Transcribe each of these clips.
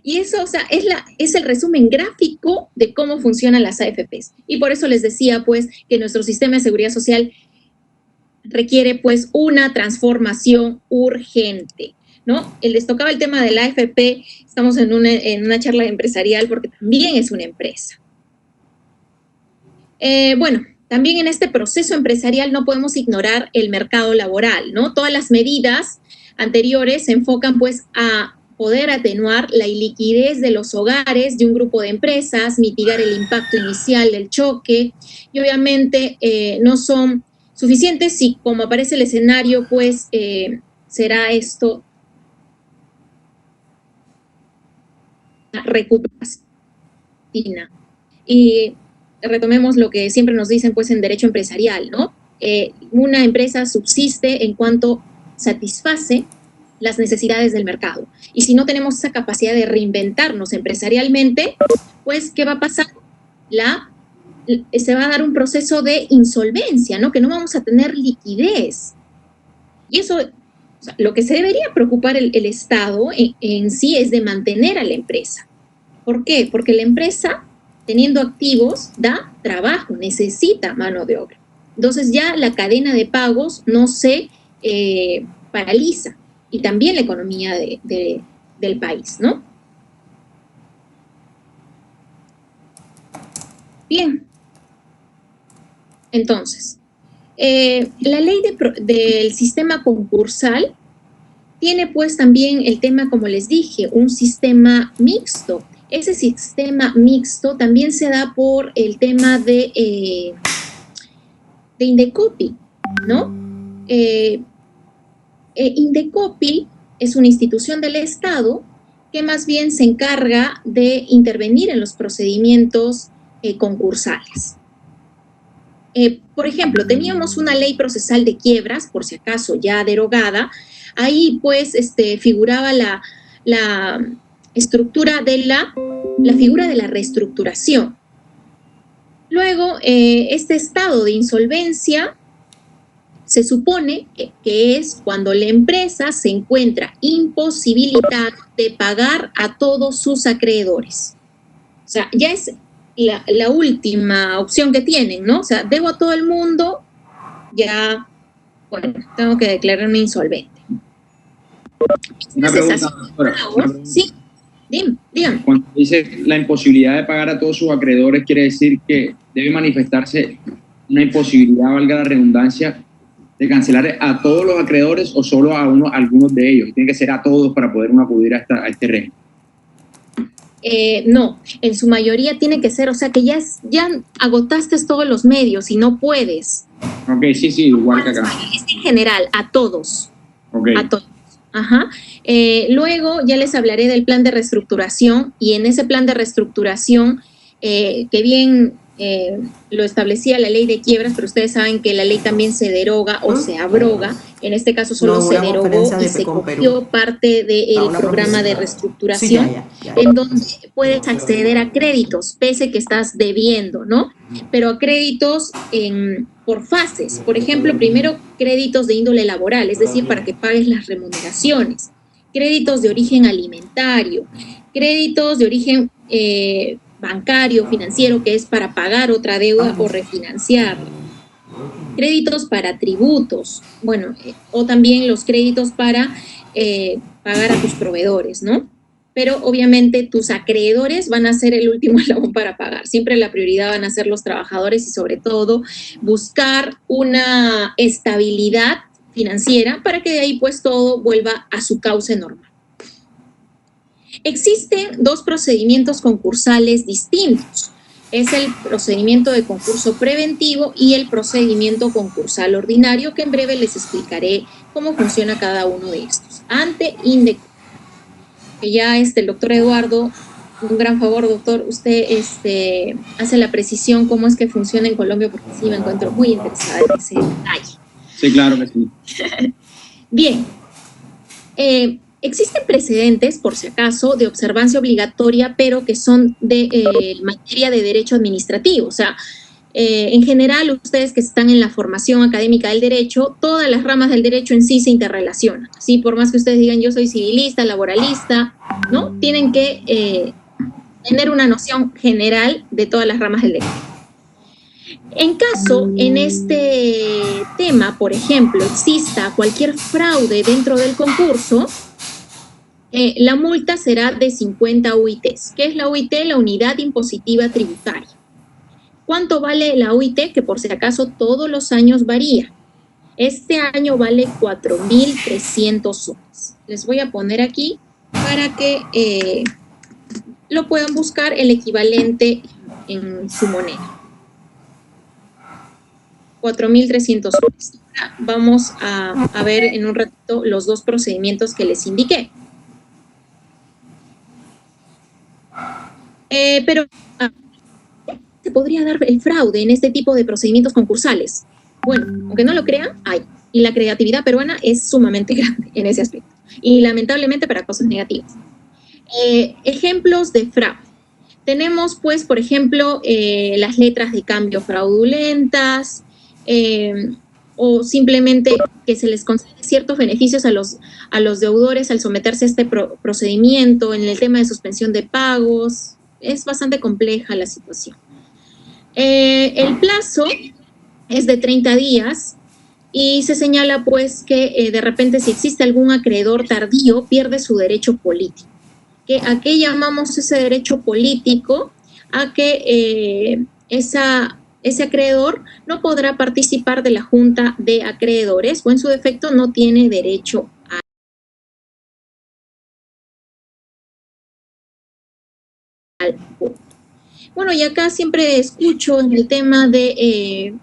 Y eso, o sea, es el resumen gráfico de cómo funcionan las AFPs. Y por eso les decía, pues, que nuestro sistema de seguridad social requiere, pues, una transformación urgente, ¿no? Les tocaba el tema de la AFP, estamos en una charla empresarial porque también es una empresa. Bueno, también en este proceso empresarial no podemos ignorar el mercado laboral, ¿no? Todas las medidas anteriores se enfocan, pues, a poder atenuar la iliquidez de los hogares de un grupo de empresas, mitigar el impacto inicial del choque y obviamente no son suficientes si, como aparece el escenario, pues será esto recuperación. Y retomemos lo que siempre nos dicen, pues, en derecho empresarial, ¿no? Una empresa subsiste en cuanto satisface las necesidades del mercado. Y si no tenemos esa capacidad de reinventarnos empresarialmente, pues, ¿qué va a pasar? Se va a dar un proceso de insolvencia, ¿no? Que no vamos a tener liquidez. Y eso, o sea, lo que se debería preocupar el Estado en sí es de mantener a la empresa. ¿Por qué? Porque la empresa, teniendo activos, da trabajo, necesita mano de obra. Entonces ya la cadena de pagos no se paraliza y también la economía del país, ¿no? Bien. Entonces, la ley del sistema concursal tiene pues también el tema, como les dije, un sistema mixto. Ese sistema mixto también se da por el tema de Indecopi, ¿no? Indecopi es una institución del Estado que más bien se encarga de intervenir en los procedimientos concursales. Por ejemplo, teníamos una ley procesal de quiebras, por si acaso ya derogada. Ahí pues figuraba la estructura de la figura de la reestructuración. Luego, este estado de insolvencia se supone que es cuando la empresa se encuentra imposibilitada de pagar a todos sus acreedores. O sea, ya es la última opción que tienen, ¿no? O sea, debo a todo el mundo, ya, bueno, tengo que declararme insolvente. Una pregunta, doctora. Sí, dígame. Cuando dice la imposibilidad de pagar a todos sus acreedores, quiere decir que debe manifestarse una imposibilidad, valga la redundancia, de cancelar a todos los acreedores o solo a algunos de ellos. Tiene que ser a todos para poder uno acudir a este régimen. No, en su mayoría tiene que ser, o sea que ya agotaste todos los medios y no puedes. Ok, sí, igual que acá. Es en general, a todos. Ok. A todos. Ajá. Luego ya les hablaré del plan de reestructuración y en ese plan de reestructuración, que bien lo establecía la ley de quiebras, pero ustedes saben que la ley también se deroga o se abroga. En este caso solo se derogó y se cogió parte del programa de reestructuración, en donde puedes acceder a créditos, pese que estás debiendo, ¿no? Pero a créditos por fases. Por ejemplo, primero créditos de índole laboral, es decir, para que pagues las remuneraciones. Créditos de origen alimentario, créditos de origen bancario, financiero, que es para pagar otra deuda o refinanciarla. Créditos para tributos, bueno, o también los créditos para pagar a tus proveedores, ¿no? Pero obviamente tus acreedores van a ser el último eslabón para pagar. Siempre la prioridad van a ser los trabajadores y sobre todo buscar una estabilidad financiera para que de ahí pues todo vuelva a su cauce normal. Existen dos procedimientos concursales distintos. Es el procedimiento de concurso preventivo y el procedimiento concursal ordinario, que en breve les explicaré cómo funciona cada uno de estos. Ante Indecopi, que ya el doctor Eduardo, un gran favor, doctor, usted hace la precisión cómo es que funciona en Colombia, porque sí me encuentro muy interesada en ese detalle. Sí, claro que sí. Bien. Existen precedentes, por si acaso, de observancia obligatoria, pero que son de materia de derecho administrativo. O sea, en general, ustedes que están en la formación académica del derecho, todas las ramas del derecho en sí se interrelacionan. ¿Sí? Por más que ustedes digan yo soy civilista, laboralista, ¿no? Tienen que tener una noción general de todas las ramas del derecho. En caso, en este tema, por ejemplo, exista cualquier fraude dentro del concurso, la multa será de 50 UITs. ¿Qué es la UIT? La Unidad Impositiva Tributaria. ¿Cuánto vale la UIT? Que por si acaso todos los años varía. Este año vale 4.300 soles. Les voy a poner aquí para que lo puedan buscar el equivalente en su moneda. 4.300 soles. Ahora vamos a ver en un ratito los dos procedimientos que les indiqué. Pero se podría dar el fraude en este tipo de procedimientos concursales. Bueno, aunque no lo crean, hay. Y la creatividad peruana es sumamente grande en ese aspecto. Y lamentablemente para cosas negativas. Ejemplos de fraude. Tenemos, pues, por ejemplo, las letras de cambio fraudulentas, o simplemente que se les concede ciertos beneficios a los deudores al someterse a este procedimiento en el tema de suspensión de pagos. Es bastante compleja la situación. El plazo es de 30 días y se señala pues que de repente si existe algún acreedor tardío pierde su derecho político. ¿A qué llamamos ese derecho político? A que ese acreedor no podrá participar de la junta de acreedores o en su defecto no tiene derecho al voto. Bueno, y acá siempre escucho en el tema de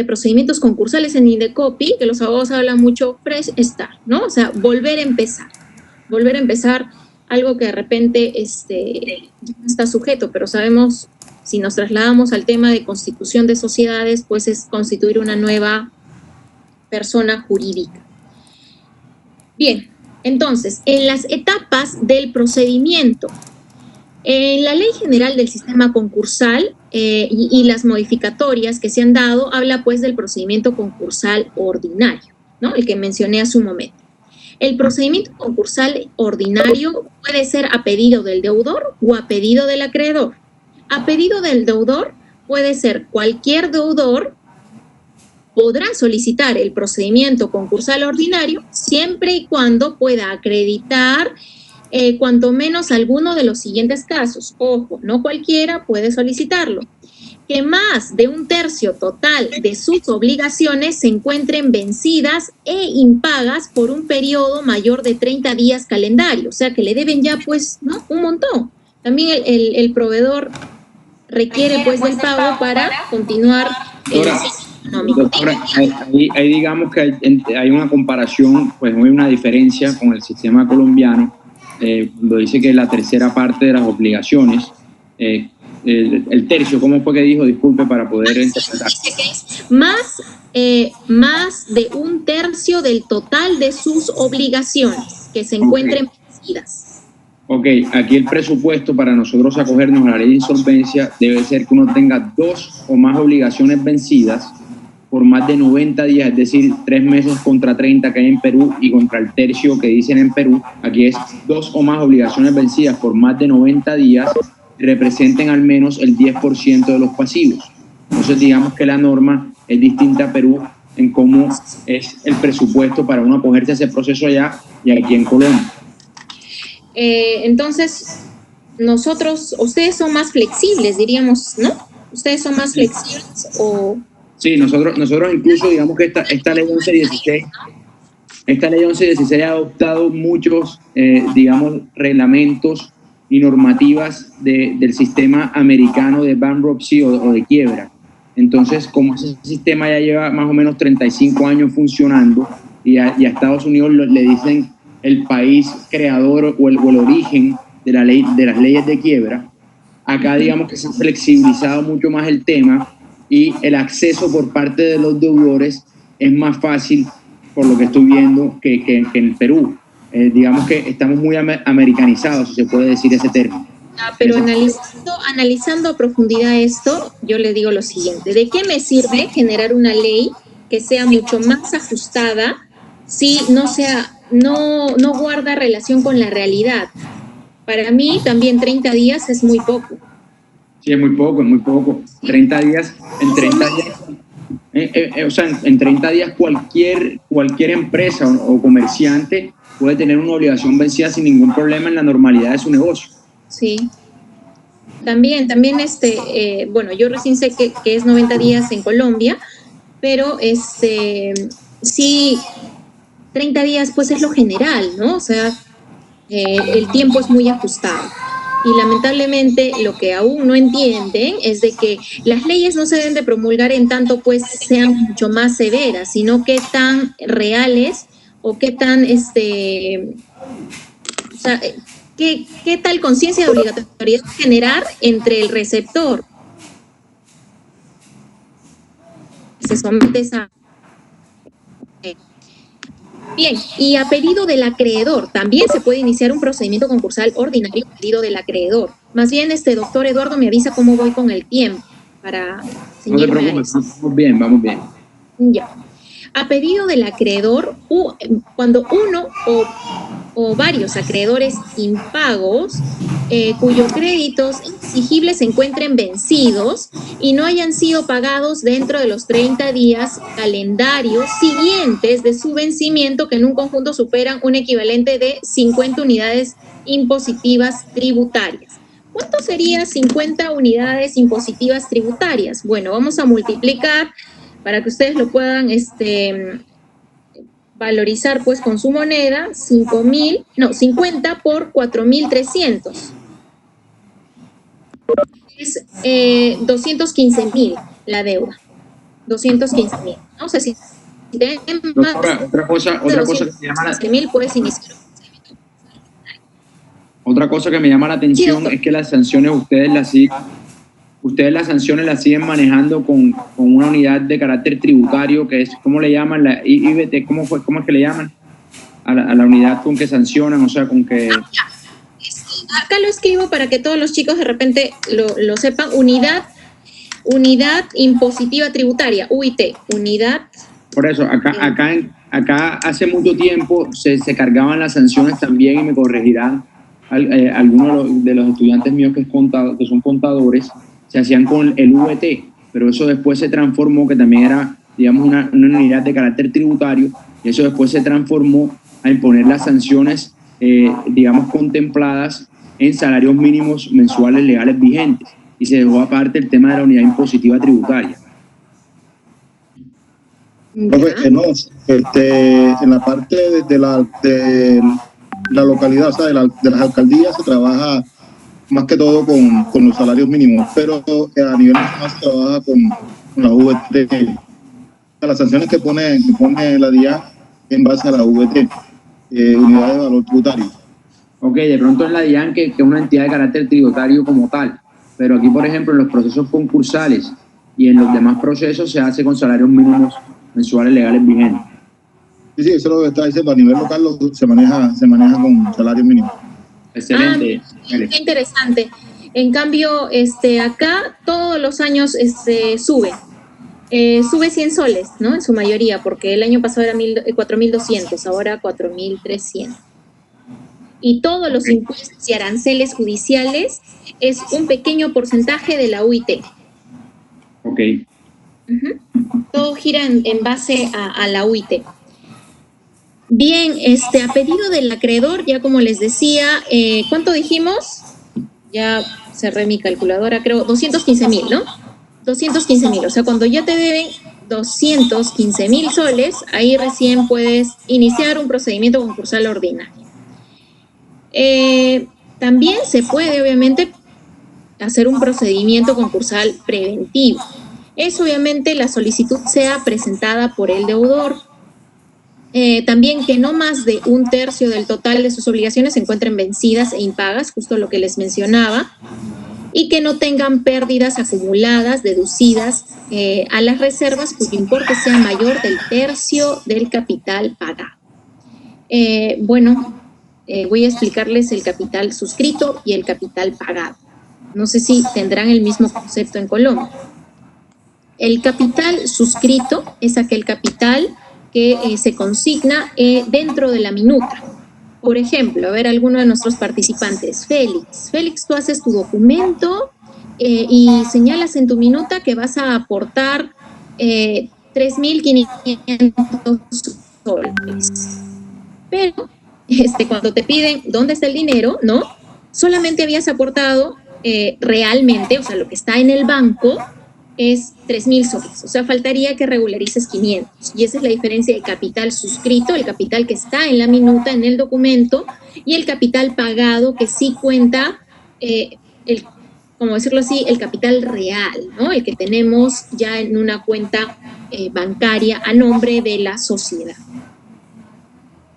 procedimientos concursales en Indecopi, que los abogados hablan mucho fresh start, ¿no? O sea, volver a empezar algo que de repente ya no está sujeto, pero sabemos, si nos trasladamos al tema de constitución de sociedades, pues es constituir una nueva persona jurídica. Bien, entonces, en las etapas del procedimiento, en la Ley General del Sistema Concursal y las modificatorias que se han dado, habla pues del procedimiento concursal ordinario, ¿no? El que mencioné hace un momento. El procedimiento concursal ordinario puede ser a pedido del deudor o a pedido del acreedor. A pedido del deudor puede ser cualquier deudor podrá solicitar el procedimiento concursal ordinario siempre y cuando pueda acreditar cuanto menos alguno de los siguientes casos. Ojo, no cualquiera puede solicitarlo. Que más de un tercio total de sus obligaciones se encuentren vencidas e impagas por un periodo mayor de 30 días calendario. O sea, que le deben ya, pues, ¿no? Un montón. También el proveedor requiere, pues, del pago para continuar el ciclo económico. Doctora, ahí digamos que hay una comparación, pues no hay una diferencia con el sistema colombiano, cuando dice que la tercera parte de las obligaciones, el tercio, ¿cómo fue que dijo? Disculpe para poder interpretar. Más de un tercio del total de sus obligaciones que se encuentren vencidas. Ok, aquí el presupuesto para nosotros acogernos a la ley de insolvencia debe ser que uno tenga 2 o más obligaciones vencidas por más de 90 días, es decir, 3 meses contra 30 que hay en Perú y contra el tercio que dicen en Perú. Aquí es 2 o más obligaciones vencidas por más de 90 días representen al menos el 10% de los pasivos. Entonces digamos que la norma es distinta a Perú en cómo es el presupuesto para uno acogerse a ese proceso allá y aquí en Colombia. Entonces, ustedes son más flexibles, diríamos, ¿no? ¿Ustedes son más flexibles o...? Sí, nosotros incluso digamos que esta ley 1116 ha adoptado muchos, digamos, reglamentos y normativas del sistema americano de bankruptcy o de quiebra. Entonces, como ese sistema ya lleva más o menos 35 años funcionando y a Estados Unidos le dicen el país creador o el origen de las leyes de quiebra, acá digamos que se ha flexibilizado mucho más el tema y el acceso por parte de los deudores es más fácil, por lo que estoy viendo, que en Perú. Digamos que estamos muy americanizados, si se puede decir ese término. Pero analizando a profundidad esto, yo le digo lo siguiente: ¿de qué me sirve generar una ley que sea mucho más ajustada si no guarda relación con la realidad? Para mí también 30 días es muy poco. Sí, es muy poco, es muy poco. 30 días, en 30 días, o sea, en 30 días cualquier empresa o comerciante puede tener una obligación vencida sin ningún problema en la normalidad de su negocio. Sí. También, bueno, yo recién sé que es 90 días en Colombia, pero sí, 30 días pues es lo general, ¿no? O sea, el tiempo es muy ajustado. Y lamentablemente lo que aún no entienden es de que las leyes no se deben de promulgar en tanto pues sean mucho más severas, sino que tan reales o qué tan, o sea, ¿qué tal conciencia de obligatoriedad generar entre el receptor? Se somete a... Bien, y a pedido del acreedor, también se puede iniciar un procedimiento concursal ordinario a pedido del acreedor. Más bien, doctor Eduardo me avisa cómo voy con el tiempo para ceñirme. No te preocupes, vamos bien, vamos bien. Ya. A pedido del acreedor, cuando uno o varios acreedores impagos cuyos créditos exigibles se encuentren vencidos y no hayan sido pagados dentro de los 30 días calendarios siguientes de su vencimiento, que en un conjunto superan un equivalente de 50 unidades impositivas tributarias. ¿Cuánto sería 50 unidades impositivas tributarias? Bueno, vamos a multiplicar para que ustedes lo puedan valorizar pues con su moneda. 50 por 4.300 es 215.000 la deuda. 215.000, ¿no? O sea, si tienen más otra cosa que me llama la... puedes iniciar. Otra cosa que me llama la atención es que las sanciones ustedes las sanciones las siguen manejando con una unidad de carácter tributario que es, ¿cómo le llaman? La IBT, ¿cómo es que le llaman? A la unidad con que sancionan, o sea, con que... Acá lo escribo para que todos los chicos de repente lo sepan. Unidad impositiva tributaria, UIT, unidad. Por eso, acá hace mucho tiempo se cargaban las sanciones también, y me corregirán algunos de los estudiantes míos que son contadores, se hacían con el VT, pero eso después se transformó, que también era, digamos, una unidad de carácter tributario, y eso después se transformó a imponer las sanciones, digamos, contempladas en salarios mínimos mensuales legales vigentes, y se dejó aparte el tema de la unidad impositiva tributaria. En la parte de la localidad, o sea, de las alcaldías, se trabaja más que todo con los salarios mínimos, pero a nivel nacional se trabaja con la VT. Las sanciones que pone la DIAN en base a la VT, unidad de valor tributario. Ok, de pronto en la DIAN, que es una entidad de carácter tributario como tal, pero aquí, por ejemplo, en los procesos concursales y en los demás procesos se hace con salarios mínimos mensuales legales vigentes. Sí, eso es lo que está diciendo. A nivel local se maneja con salarios mínimos. Excelente. Qué interesante. En cambio, acá todos los años sube 100 soles, ¿no? En su mayoría, porque el año pasado era 4.200, ahora 4.300. Y todos los impuestos y aranceles judiciales es un pequeño porcentaje de la UIT. Ok. Todo gira en base a la UIT. Bien, a pedido del acreedor, ya como les decía, ¿cuánto dijimos? Ya cerré mi calculadora, creo, 215.000, ¿no? 215.000, o sea, cuando ya te deben 215.000 soles, ahí recién puedes iniciar un procedimiento concursal ordinario. También se puede, obviamente, hacer un procedimiento concursal preventivo. Es, obviamente, la solicitud sea presentada por el deudor. También que no más de 1/3 del total de sus obligaciones se encuentren vencidas e impagas, justo lo que les mencionaba, y que no tengan pérdidas acumuladas, deducidas a las reservas cuyo importe sea mayor del 1/3 del capital pagado. Bueno, voy a explicarles el capital suscrito y el capital pagado. No sé si tendrán el mismo concepto en Colombia. El capital suscrito es aquel capital que se consigna dentro de la minuta. Por ejemplo, a ver, alguno de nuestros participantes, Félix. Félix, tú haces tu documento y señalas en tu minuta que vas a aportar 3.500 soles. Pero cuando te piden dónde está el dinero, ¿no? Solamente habías aportado realmente, o sea, lo que está en el banco es 3.000 soles. O sea, faltaría que regularices 500. Y esa es la diferencia de capital suscrito, el capital que está en la minuta, en el documento, y el capital pagado que sí cuenta, como decirlo así, el capital real, ¿no? El que tenemos ya en una cuenta bancaria a nombre de la sociedad.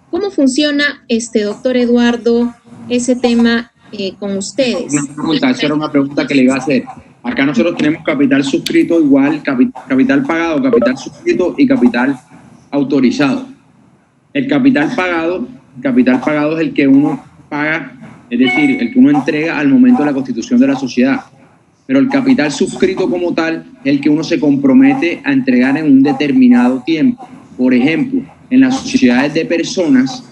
¿Cómo funciona, doctor Eduardo, ese tema con ustedes? Esa era una pregunta que le iba a hacer. Acá nosotros tenemos capital suscrito igual, capital pagado, capital suscrito y capital autorizado. El capital pagado es el que uno paga, es decir, el que uno entrega al momento de la constitución de la sociedad. Pero el capital suscrito como tal es el que uno se compromete a entregar en un determinado tiempo. Por ejemplo, en las sociedades de personas,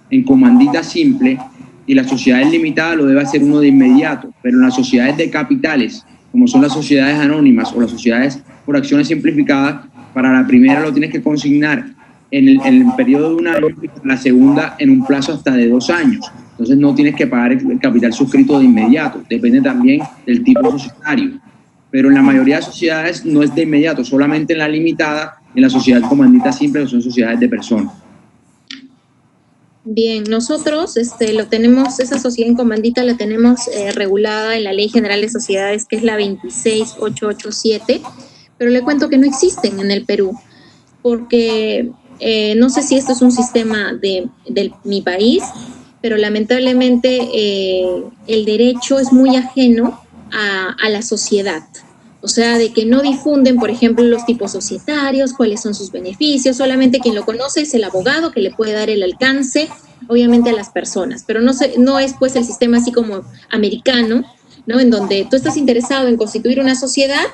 en comandita simple, y las sociedades limitadas lo debe hacer uno de inmediato, pero en las sociedades de capitales, como son las sociedades anónimas o las sociedades por acciones simplificadas, para la primera lo tienes que consignar en el periodo de un año y la segunda en un plazo hasta de 2 años. Entonces no tienes que pagar el capital suscrito de inmediato, depende también del tipo societario. Pero en la mayoría de sociedades no es de inmediato, solamente en la limitada, en la sociedad comandita simple, que son sociedades de personas. Bien, nosotros lo tenemos, esa sociedad en comandita la tenemos regulada en la Ley General de Sociedades, que es la 26887, pero le cuento que no existen en el Perú, porque no sé si esto es un sistema de mi país, pero lamentablemente el derecho es muy ajeno a la sociedad. O sea, de que no difunden, por ejemplo, los tipos societarios, cuáles son sus beneficios, solamente quien lo conoce es el abogado que le puede dar el alcance, obviamente, a las personas, pero no es pues el sistema así como americano, ¿no? En donde tú estás interesado en constituir una sociedad,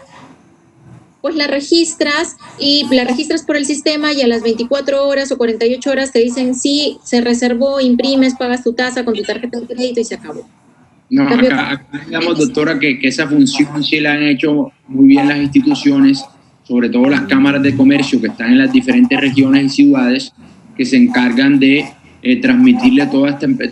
pues la registras por el sistema y a las 24 horas o 48 horas te dicen sí, se reservó, imprimes, pagas tu tasa con tu tarjeta de crédito y se acabó. No, acá digamos, doctora, que esa función sí la han hecho muy bien las instituciones, sobre todo las cámaras de comercio que están en las diferentes regiones y ciudades, que se encargan de transmitirle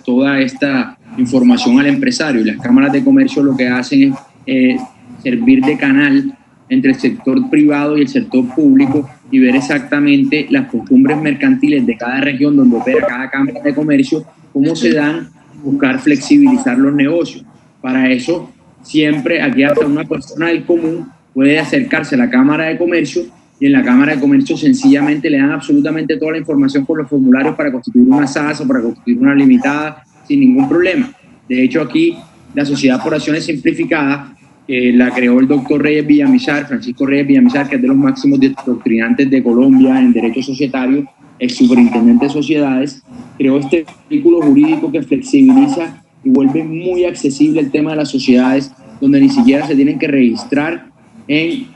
toda esta información al empresario. Y las cámaras de comercio lo que hacen es servir de canal entre el sector privado y el sector público y ver exactamente las costumbres mercantiles de cada región donde opera cada cámara de comercio, cómo se dan, buscar flexibilizar los negocios. Para eso, siempre aquí hasta una persona del común puede acercarse a la Cámara de Comercio y en la Cámara de Comercio sencillamente le dan absolutamente toda la información con los formularios para constituir una SAS o para constituir una limitada sin ningún problema. De hecho, aquí la Sociedad por Acciones Simplificadas la creó el doctor Reyes Villamizar, Francisco Reyes Villamizar, que es de los máximos doctrinantes de Colombia en derecho societario, ex superintendente de sociedades. Creó este artículo jurídico que flexibiliza y vuelve muy accesible el tema de las sociedades, donde ni siquiera se tienen que registrar en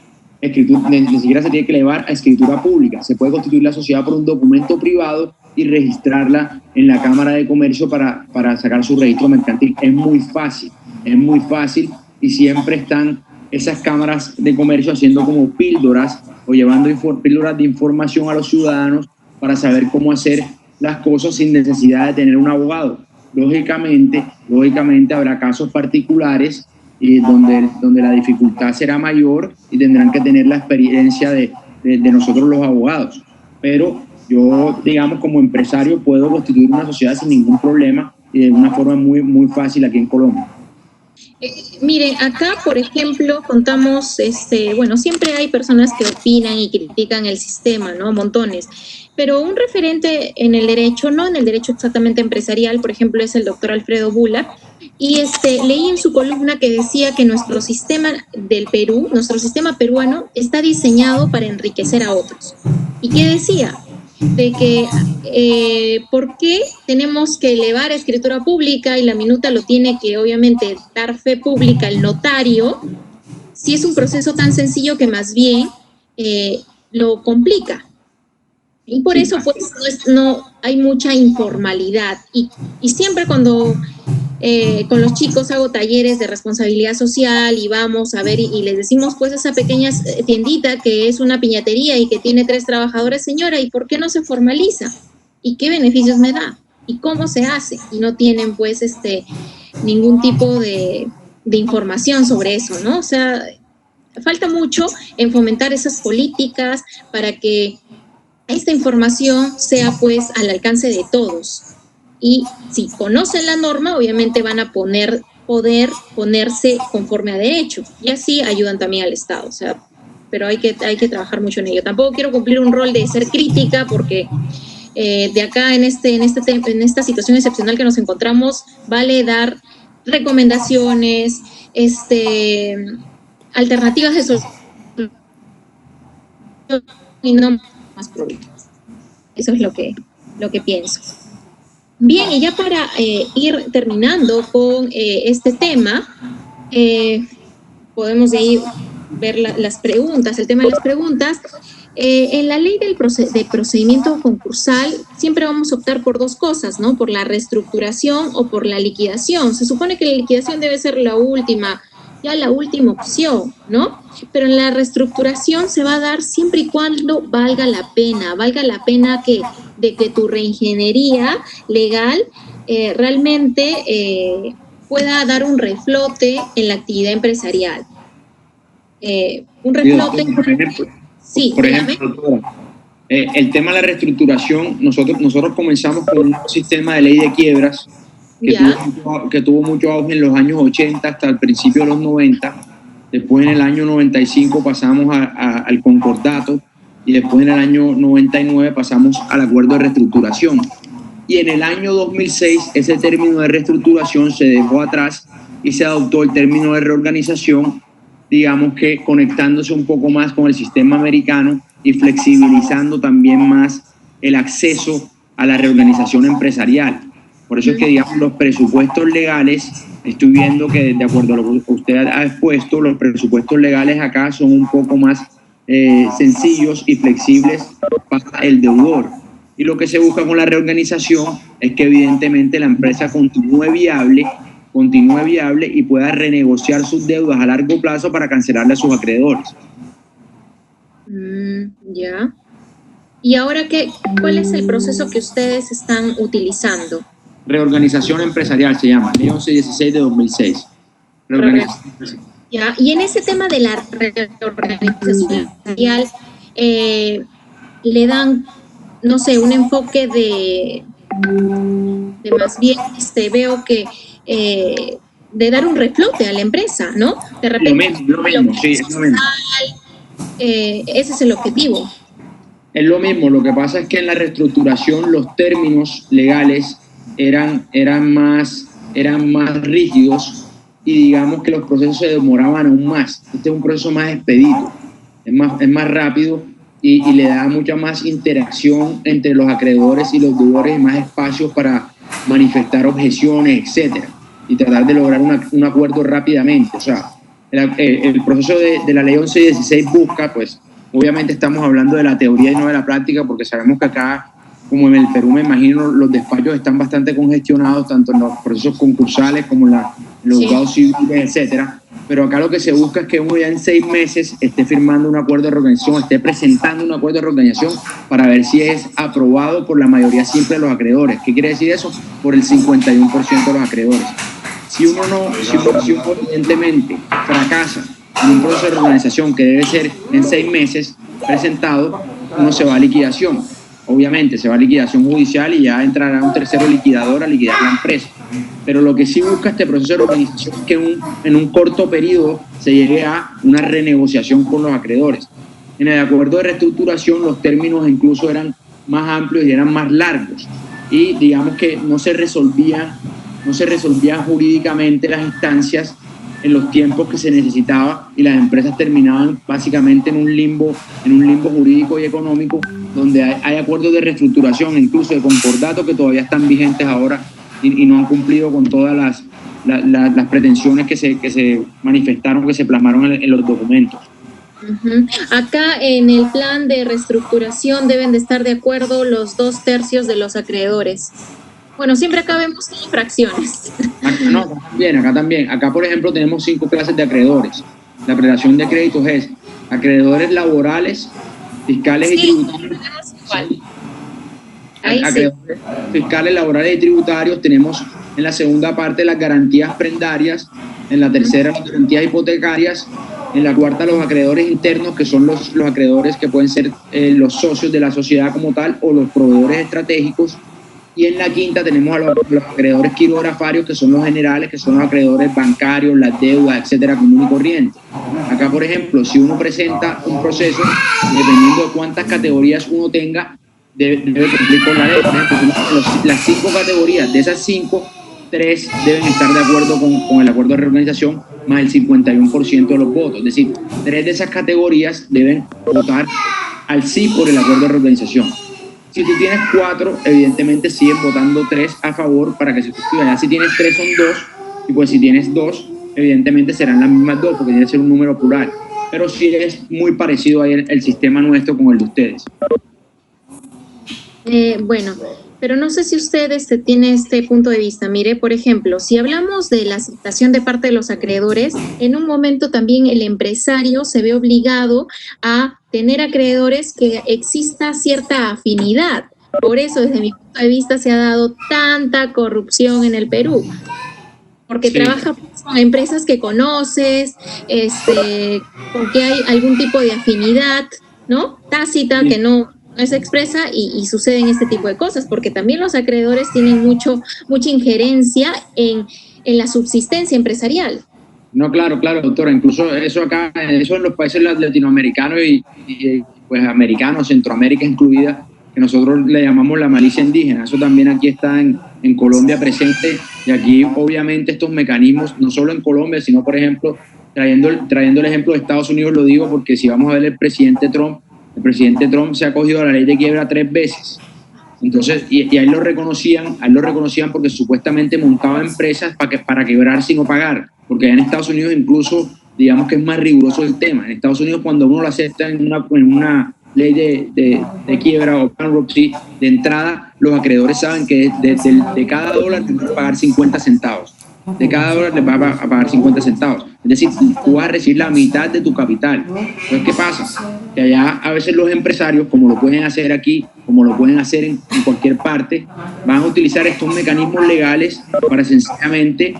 escritura, ni siquiera se tiene que elevar a escritura pública. Se puede constituir la sociedad por un documento privado y registrarla en la Cámara de Comercio para sacar su registro mercantil. Es muy fácil y siempre están esas cámaras de comercio haciendo como píldoras o llevando píldoras de información a los ciudadanos para saber cómo hacer las cosas sin necesidad de tener un abogado. Lógicamente habrá casos particulares donde la dificultad será mayor y tendrán que tener la experiencia de nosotros los abogados. Pero yo, digamos, como empresario puedo constituir una sociedad sin ningún problema y de una forma muy, muy fácil aquí en Colombia. Miren, acá, por ejemplo, contamos, bueno, siempre hay personas que opinan y critican el sistema, ¿no? Montones. Pero un referente en el derecho, no en el derecho exactamente empresarial, por ejemplo, es el doctor Alfredo Bula, y leí en su columna que decía que nuestro sistema del Perú, nuestro sistema peruano, está diseñado para enriquecer a otros. ¿Y qué decía? de que ¿por qué tenemos que elevar a escritura pública y la minuta lo tiene que obviamente dar fe pública el notario, si es un proceso tan sencillo que más bien lo complica? Y por eso pues no hay mucha informalidad. Y siempre cuando con los chicos hago talleres de responsabilidad social y vamos a ver y les decimos pues esa pequeña tiendita que es una piñatería y que tiene 3 trabajadores, señora, ¿y por qué no se formaliza? ¿Y qué beneficios me da? ¿Y cómo se hace? Y no tienen pues ningún tipo de información sobre eso, ¿no? O sea, falta mucho en fomentar esas políticas para que esta información sea pues al alcance de todos. Y si conocen la norma, obviamente van a poder ponerse conforme a derecho. Y así ayudan también al Estado. O sea, pero hay que trabajar mucho en ello. Tampoco quiero cumplir un rol de ser crítica porque de acá en esta situación excepcional que nos encontramos, vale dar recomendaciones, alternativas de solución y no más problemas. Eso es lo que pienso. Bien, y ya para ir terminando con este tema, podemos de ahí ver las preguntas, el tema de las preguntas. En la ley de procedimiento concursal siempre vamos a optar por 2 cosas, ¿no? Por la reestructuración o por la liquidación. Se supone que la liquidación debe ser la última opción, ¿no? Pero en la reestructuración se va a dar siempre y cuando valga la pena de que tu reingeniería legal realmente pueda dar un reflote en la actividad empresarial. Un reflote... Por ejemplo, doctora, el tema de la reestructuración, nosotros comenzamos con un sistema de ley de quiebras que tuvo mucho auge en los años 80 hasta el principio de los 90. Después en el año 95 pasamos al concordato y después en el año 99 pasamos al acuerdo de reestructuración. Y en el año 2006 ese término de reestructuración se dejó atrás y se adoptó el término de reorganización, digamos que conectándose un poco más con el sistema americano y flexibilizando también más el acceso a la reorganización empresarial. Por eso es que, digamos, los presupuestos legales, estoy viendo que de acuerdo a lo que usted ha expuesto, los presupuestos legales acá son un poco más sencillos y flexibles para el deudor. Y lo que se busca con la reorganización es que evidentemente la empresa continúe viable y pueda renegociar sus deudas a largo plazo para cancelarle a sus acreedores. Ya. ¿Y ahora cuál es el proceso que ustedes están utilizando? Reorganización empresarial se llama, Ley 1116 de 2006. Ya. Y en ese tema de la reorganización empresarial, le dan, no sé, un enfoque de más bien, veo que de dar un reflote a la empresa, ¿no? De repente, lo mismo, sí, es lo mismo. Ese es el objetivo. Es lo mismo, lo que pasa es que en la reestructuración los términos legales eran más rígidos y digamos que los procesos se demoraban aún más. Este es un proceso más expedito, es más rápido y le da mucha más interacción entre los acreedores y los deudores y más espacios para manifestar objeciones, etcétera, y tratar de lograr un acuerdo rápidamente. O sea, el proceso de la ley 1116 busca, pues, obviamente estamos hablando de la teoría y no de la práctica, porque sabemos que acá, como en el Perú, me imagino, los despachos están bastante congestionados, tanto en los procesos concursales como en los juzgados civiles, etcétera. Pero acá lo que se busca es que uno ya en 6 meses esté firmando un acuerdo de reorganización, esté presentando un acuerdo de reorganización para ver si es aprobado por la mayoría simple de los acreedores. ¿Qué quiere decir eso? Por el 51% de los acreedores. Si uno evidentemente fracasa en un proceso de reorganización que debe ser en 6 meses presentado, uno se va a liquidación. Obviamente se va a liquidación judicial y ya entrará un tercero liquidador a liquidar la empresa. Pero lo que sí busca este proceso de reorganización es que en un corto periodo se llegue a una renegociación con los acreedores. En el acuerdo de reestructuración los términos incluso eran más amplios y eran más largos. Y digamos que no se resolvían jurídicamente las instancias en los tiempos que se necesitaba y las empresas terminaban básicamente en un limbo jurídico y económico donde hay acuerdos de reestructuración, incluso de concordato que todavía están vigentes ahora y no han cumplido con todas las pretensiones que se manifestaron, que se plasmaron en los documentos. Acá en el plan de reestructuración deben de estar de acuerdo los 2/3 de los acreedores. Bueno, siempre acá vemos fracciones. Acá también. Acá, por ejemplo, tenemos 5 clases de acreedores. La prelación de créditos es acreedores laborales, fiscales y tributarios. Acreedores fiscales, laborales y tributarios. Tenemos en la segunda parte las garantías prendarias, en la tercera las garantías hipotecarias, en la cuarta los acreedores internos, que son los acreedores que pueden ser los socios de la sociedad como tal o los proveedores estratégicos. Y en la quinta tenemos a los acreedores quirografarios, que son los generales, que son los acreedores bancarios, las deudas, etcétera, común y corriente. Acá, por ejemplo, si uno presenta un proceso, dependiendo de cuántas categorías uno tenga, debe cumplir con la ley. Por ejemplo, las 5 categorías, de esas 5, 3 deben estar de acuerdo con el acuerdo de reorganización, más el 51% de los votos. Es decir, 3 de esas categorías deben votar al sí por el acuerdo de reorganización. Si tú tienes 4, evidentemente siguen votando 3 a favor para que se suscriba. Ya si tienes 3 son 2, y pues si tienes 2, evidentemente serán las mismas 2, porque tiene que ser un número plural. Pero sí es muy parecido ahí el sistema nuestro con el de ustedes. Bueno, pero no sé si ustedes tienen este punto de vista. Mire, por ejemplo, si hablamos de la aceptación de parte de los acreedores, en un momento también el empresario se ve obligado a tener acreedores que exista cierta afinidad. Por eso, desde mi punto de vista, se ha dado tanta corrupción en el Perú. Porque trabaja con empresas que conoces, con que hay algún tipo de afinidad, ¿no? Tácita, que no se expresa y suceden este tipo de cosas, porque también los acreedores tienen mucha injerencia en la subsistencia empresarial. No, claro, doctora. Incluso eso en los países latinoamericanos y pues americanos, Centroamérica incluida, que nosotros le llamamos la malicia indígena. Eso también aquí está en Colombia presente, y aquí obviamente estos mecanismos, no solo en Colombia, sino por ejemplo, trayendo el ejemplo de Estados Unidos, lo digo porque si vamos a ver el presidente Trump se ha acogido a la ley de quiebra 3 veces. Entonces, y ahí lo reconocían porque supuestamente montaba empresas para quebrar sin no pagar, porque allá en Estados Unidos incluso, digamos que es más riguroso el tema. En Estados Unidos, cuando uno lo acepta en una ley de quiebra o bankruptcy, de entrada los acreedores saben que de cada dólar te van a pagar 50 centavos. De cada dólar les va a pagar 50 centavos. Es decir, tú vas a recibir la mitad de tu capital. Entonces, ¿qué pasa? Que allá a veces los empresarios, como lo pueden hacer aquí, como lo pueden hacer en cualquier parte, van a utilizar estos mecanismos legales para sencillamente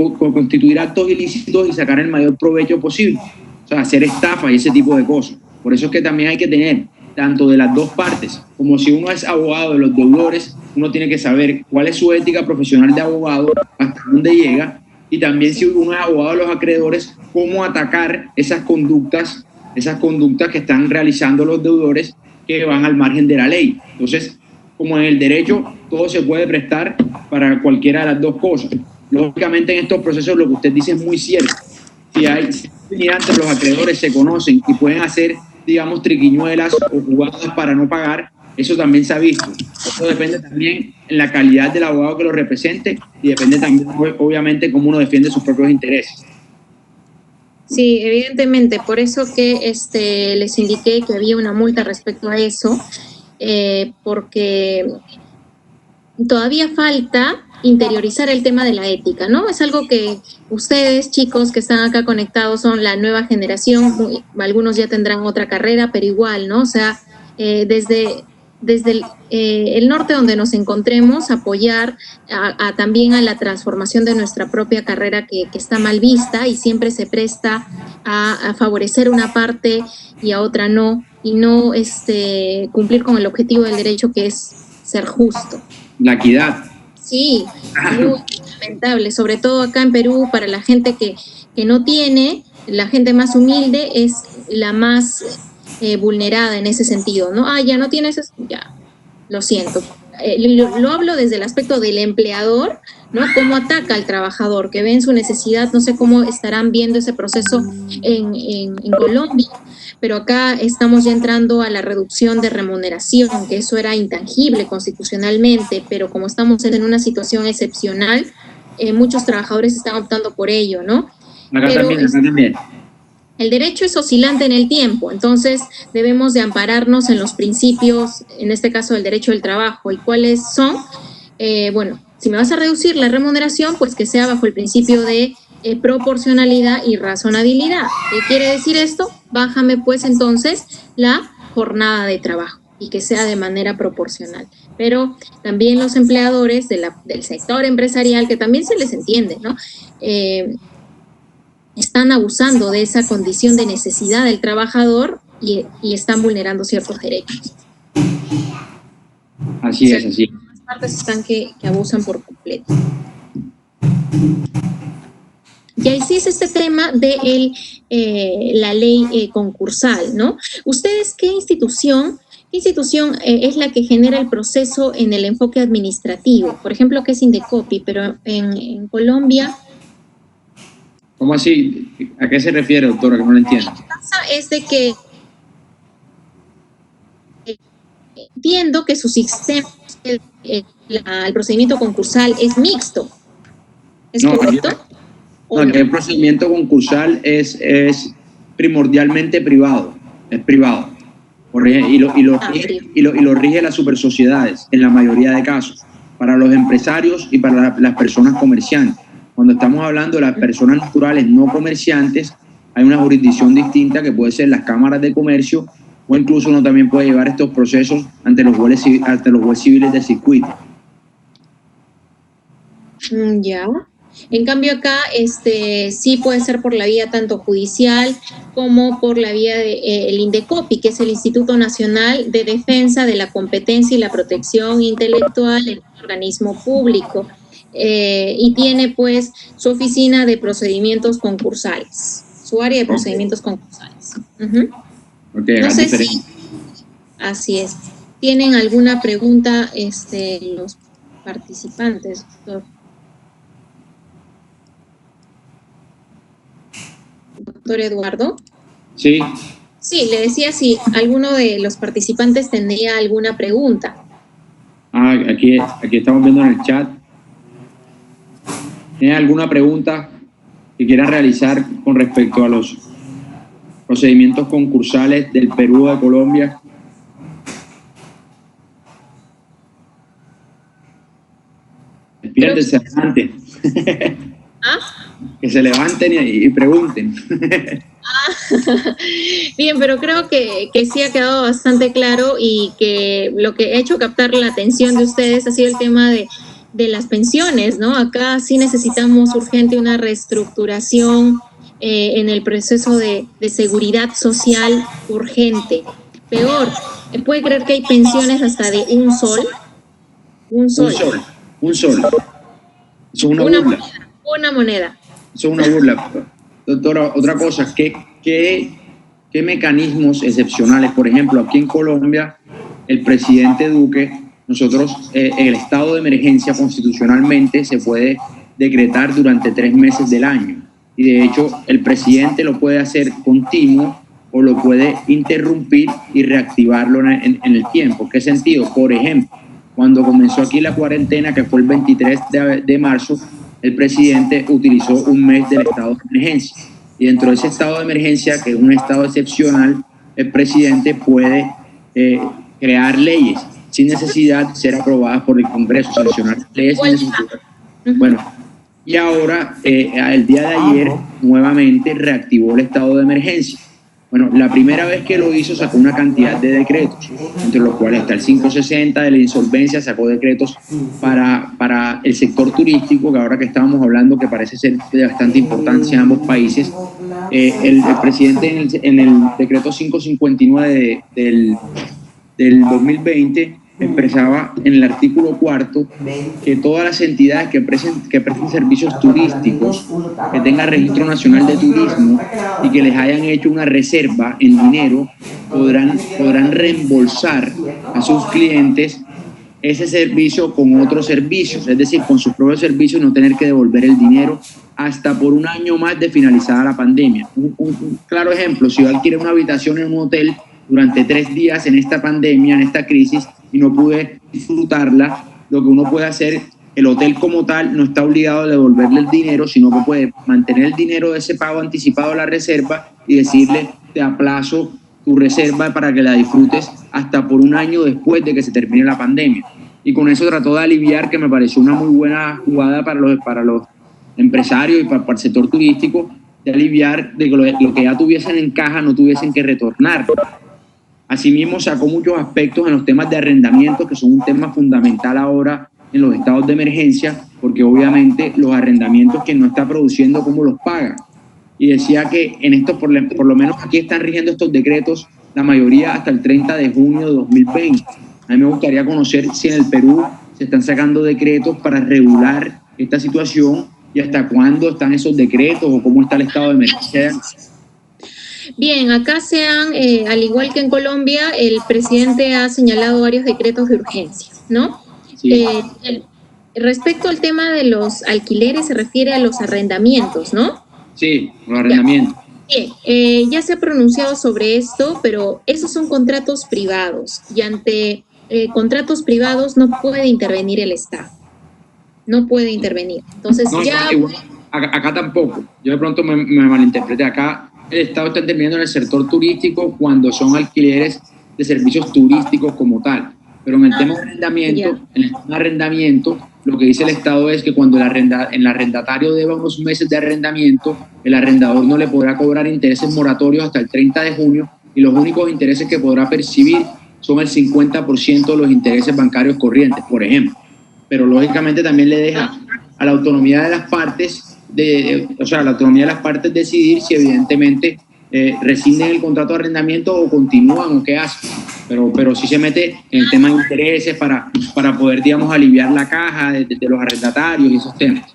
constituir actos ilícitos y sacar el mayor provecho posible. O sea, hacer estafas y ese tipo de cosas. Por eso es que también hay que tener, tanto de las dos partes, como si uno es abogado de los deudores, uno tiene que saber cuál es su ética profesional de abogado, hasta dónde llega, y también si uno es abogado de los acreedores, cómo atacar esas conductas que están realizando los deudores que van al margen de la ley. Entonces, como en el derecho, todo se puede prestar para cualquiera de las dos cosas. Lógicamente, en estos procesos lo que usted dice es muy cierto. Si hay entre los acreedores se conocen y pueden hacer, digamos, triquiñuelas o jugadas para no pagar, eso también se ha visto. Eso depende también en la calidad del abogado que lo represente y depende también, obviamente, cómo uno defiende sus propios intereses. Sí, evidentemente, por eso que les indiqué que había una multa respecto a eso, porque todavía falta interiorizar el tema de la ética, ¿no? Es algo que ustedes, chicos que están acá conectados, son la nueva generación, algunos ya tendrán otra carrera, pero igual, ¿no? O sea, desde el norte donde nos encontremos, apoyar también a la transformación de nuestra propia carrera que está mal vista y siempre se presta a favorecer una parte y a otra no, y no cumplir con el objetivo del derecho, que es ser justo. La equidad. Sí, muy lamentable, sobre todo acá en Perú, para la gente que no tiene, la gente más humilde es la más vulnerada en ese sentido, ¿no? Ya no tienes eso, ya, lo siento, lo hablo desde el aspecto del empleador, ¿no? Cómo ataca al trabajador, que ven su necesidad, no sé cómo estarán viendo ese proceso en Colombia, pero acá estamos ya entrando a la reducción de remuneración, que eso era intangible constitucionalmente, pero como estamos en una situación excepcional, muchos trabajadores están optando por ello, ¿no? Acá también. El derecho es oscilante en el tiempo, entonces debemos de ampararnos en los principios, en este caso del derecho del trabajo. ¿Y cuáles son? Bueno, si me vas a reducir la remuneración, pues que sea bajo el principio de proporcionalidad y razonabilidad. ¿Qué quiere decir esto? Bájame pues entonces la jornada de trabajo y que sea de manera proporcional. Pero también los empleadores del sector empresarial, que también se les entiende, ¿no? Están abusando de esa condición de necesidad del trabajador y están vulnerando ciertos derechos. Así es, así es. Las partes están que abusan por completo. Y ahí sí es este tema de la ley concursal, ¿no? ¿Ustedes qué institución es la que genera el proceso en el enfoque administrativo? Por ejemplo, que es Indecopi, pero en Colombia... ¿Cómo así? ¿A qué se refiere, doctora? Que no lo entiendo. Lo que pasa es de que entiendo que su sistema, el procedimiento concursal es mixto. ¿Es correcto? No, el procedimiento concursal es primordialmente privado. Es privado. Y lo rige las supersociedades en la mayoría de casos, para los empresarios y para las personas comerciantes. Cuando estamos hablando de las personas naturales no comerciantes, hay una jurisdicción distinta que puede ser las cámaras de comercio, o incluso uno también puede llevar estos procesos ante los jueces civiles del circuito. Ya. En cambio acá sí puede ser por la vía tanto judicial como por la vía del Indecopi, que es el Instituto Nacional de Defensa de la Competencia y la Protección Intelectual en un organismo público. Y tiene pues su oficina de procedimientos concursales, su área de procedimientos concursales. No sé si, así es. ¿Tienen alguna pregunta los participantes, doctor? Doctor Eduardo. Sí. Sí, le decía si alguno de los participantes tendría alguna pregunta. Aquí estamos viendo en el chat. ¿Tiene alguna pregunta que quiera realizar con respecto a los procedimientos concursales del Perú o de Colombia? Despídense, se levanten. Que se levanten y pregunten. Bien, pero creo que sí ha quedado bastante claro y que lo que ha hecho captar la atención de ustedes ha sido el tema de las pensiones, ¿no? Acá sí necesitamos urgente una reestructuración en el proceso de seguridad social urgente. Peor, ¿puede creer que hay pensiones hasta de un sol? Un sol. Eso es una burla. Una moneda. Eso es una burla. Doctora, otra cosa, ¿qué mecanismos excepcionales? Por ejemplo, aquí en Colombia, el presidente Duque, nosotros, el estado de emergencia constitucionalmente se puede decretar durante 3 meses del año. Y de hecho, el presidente lo puede hacer continuo o lo puede interrumpir y reactivarlo en el tiempo. ¿Qué sentido? Por ejemplo, cuando comenzó aquí la cuarentena, que fue el 23 de marzo, el presidente utilizó un mes del estado de emergencia. Y dentro de ese estado de emergencia, que es un estado excepcional, el presidente puede crear leyes sin necesidad de ser aprobadas por el Congreso, sancionar leyes sin necesidad. Bueno, y ahora, el día de ayer, nuevamente reactivó el estado de emergencia. Bueno, la primera vez que lo hizo sacó una cantidad de decretos, entre los cuales está el 560 de la insolvencia, sacó decretos para el sector turístico, que ahora que estábamos hablando que parece ser de bastante importancia en ambos países. El presidente en el decreto 559 del 2020 expresaba en el artículo 4 que todas las entidades que presten servicios turísticos, que tengan registro nacional de turismo y que les hayan hecho una reserva en dinero, podrán reembolsar a sus clientes ese servicio con otros servicios, es decir, con sus propios servicios, y no tener que devolver el dinero hasta por un año más de finalizada la pandemia. Un claro ejemplo, si yo alquilé una habitación en un hotel durante 3 días en esta pandemia, en esta crisis, y no pude disfrutarla, lo que uno puede hacer, el hotel como tal no está obligado a devolverle el dinero, sino que puede mantener el dinero de ese pago anticipado de la reserva y decirle, te aplazo tu reserva para que la disfrutes hasta por un año después de que se termine la pandemia. Y con eso trató de aliviar, que me pareció una muy buena jugada para los empresarios y para el sector turístico, de aliviar de que lo que ya tuviesen en caja no tuviesen que retornar. Asimismo, sacó muchos aspectos en los temas de arrendamiento, que son un tema fundamental ahora en los estados de emergencia, porque obviamente los arrendamientos, quien no está produciendo, ¿cómo los paga? Y decía que en esto, por lo menos aquí están rigiendo estos decretos, la mayoría hasta el 30 de junio de 2020. A mí me gustaría conocer si en el Perú se están sacando decretos para regular esta situación y hasta cuándo están esos decretos o cómo está el estado de emergencia. Bien, acá al igual que en Colombia, el presidente ha señalado varios decretos de urgencia, ¿no? Sí. Respecto al tema de los alquileres, se refiere a los arrendamientos, ¿no? Sí, los arrendamientos. Bien, ya se ha pronunciado sobre esto, pero esos son contratos privados y ante contratos privados no puede intervenir el Estado. No puede intervenir. Entonces no, ya... Acá tampoco. Yo de pronto me malinterpreté. Acá el Estado está interviniendo en el sector turístico cuando son alquileres de servicios turísticos como tal. Pero en el tema de arrendamiento, lo que dice el Estado es que cuando el arrendatario deba unos meses de arrendamiento, el arrendador no le podrá cobrar intereses moratorios hasta el 30 de junio y los únicos intereses que podrá percibir son el 50% de los intereses bancarios corrientes, por ejemplo. Pero lógicamente también le deja a la autonomía de las partes, la autonomía de las partes decidir si evidentemente rescinden el contrato de arrendamiento o continúan o qué hacen. Pero sí se mete en el tema de intereses para poder, digamos, aliviar la caja de los arrendatarios y esos temas.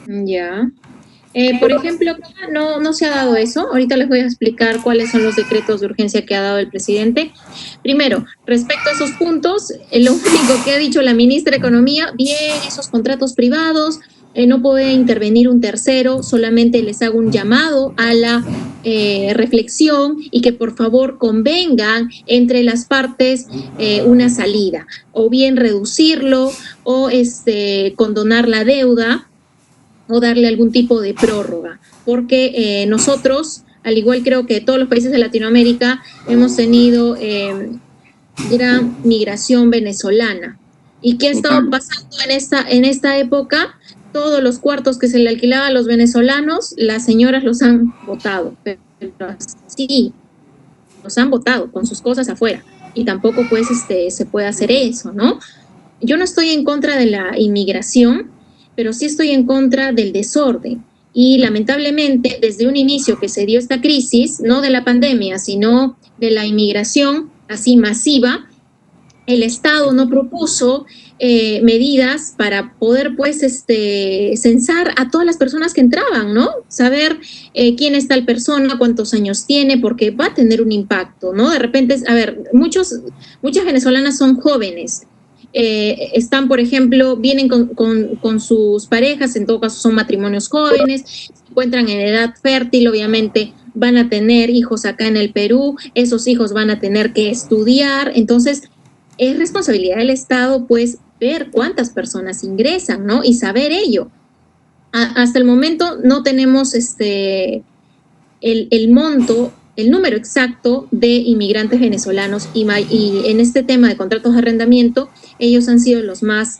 Ya. Por ejemplo, no se ha dado eso. Ahorita les voy a explicar cuáles son los decretos de urgencia que ha dado el presidente. Primero, respecto a esos puntos, lo único que ha dicho la ministra de Economía, bien, esos contratos privados, no puede intervenir un tercero, solamente les hago un llamado a la reflexión y que por favor convengan entre las partes una salida, o bien reducirlo, o condonar la deuda, o darle algún tipo de prórroga, porque nosotros, al igual creo que todos los países de Latinoamérica, hemos tenido gran migración venezolana. ¿Y qué ha estado pasando en esta época? Todos los cuartos que se le alquilaban a los venezolanos, las señoras los han botado, pero sí, los han botado con sus cosas afuera, y tampoco pues se puede hacer eso, ¿no? Yo no estoy en contra de la inmigración, pero sí estoy en contra del desorden. Y lamentablemente, desde un inicio que se dio esta crisis, no de la pandemia, sino de la inmigración así masiva, el Estado no propuso medidas para poder, pues, censar a todas las personas que entraban, ¿no? Saber quién es tal persona, cuántos años tiene, porque va a tener un impacto, ¿no? De repente, muchas venezolanas son jóvenes. Están, por ejemplo, vienen con sus parejas, en todo caso son matrimonios jóvenes, se encuentran en edad fértil, obviamente van a tener hijos acá en el Perú, esos hijos van a tener que estudiar, entonces es responsabilidad del Estado, pues, ver cuántas personas ingresan, ¿no? Y saber ello. Hasta el momento no tenemos el monto, el número exacto de inmigrantes venezolanos y en este tema de contratos de arrendamiento, ellos han sido los más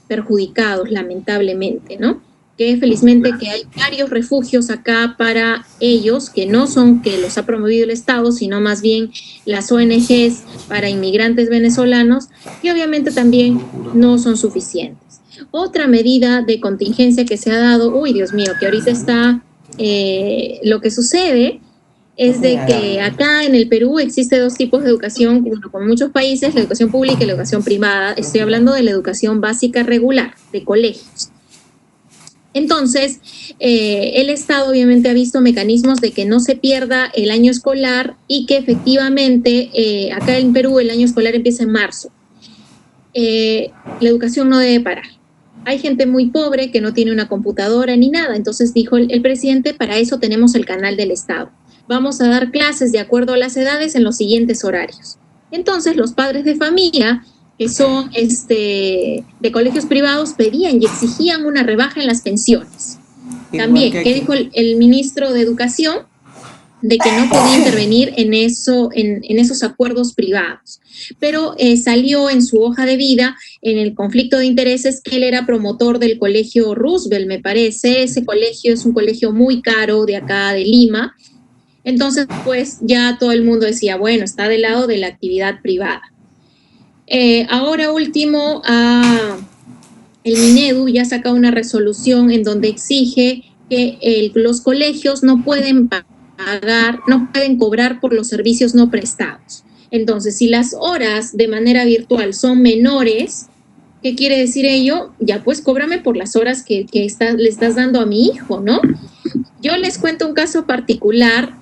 perjudicados, lamentablemente, ¿no? Que felizmente que hay varios refugios acá para ellos, que no son que los ha promovido el Estado, sino más bien las ONGs para inmigrantes venezolanos, que obviamente también no son suficientes. Otra medida de contingencia que se ha dado, uy, Dios mío, que ahorita está, lo que sucede es de que acá en el Perú existe dos tipos de educación, bueno, como en muchos países, la educación pública y la educación privada. Estoy hablando de la educación básica regular, de colegios. Entonces, el Estado obviamente ha visto mecanismos de que no se pierda el año escolar y que efectivamente acá en Perú el año escolar empieza en marzo. la educación no debe parar. Hay gente muy pobre que no tiene una computadora ni nada. Entonces dijo el presidente, para eso tenemos el canal del Estado. Vamos a dar clases de acuerdo a las edades en los siguientes horarios. Entonces los padres de familia que son de colegios privados pedían y exigían una rebaja en las pensiones. También, ¿qué dijo el ministro de Educación? De que no podía intervenir en esos acuerdos privados. Pero salió en su hoja de vida, en el conflicto de intereses, que él era promotor del colegio Roosevelt, me parece. Ese colegio es un colegio muy caro de acá de Lima. Entonces, pues ya todo el mundo decía, bueno, está del lado de la actividad privada. Ahora último, el Minedu ya saca una resolución en donde exige que los colegios no pueden cobrar por los servicios no prestados. Entonces, si las horas de manera virtual son menores, ¿qué quiere decir ello? Ya pues cóbrame por las horas que le estás dando a mi hijo, ¿no? Yo les cuento un caso particular.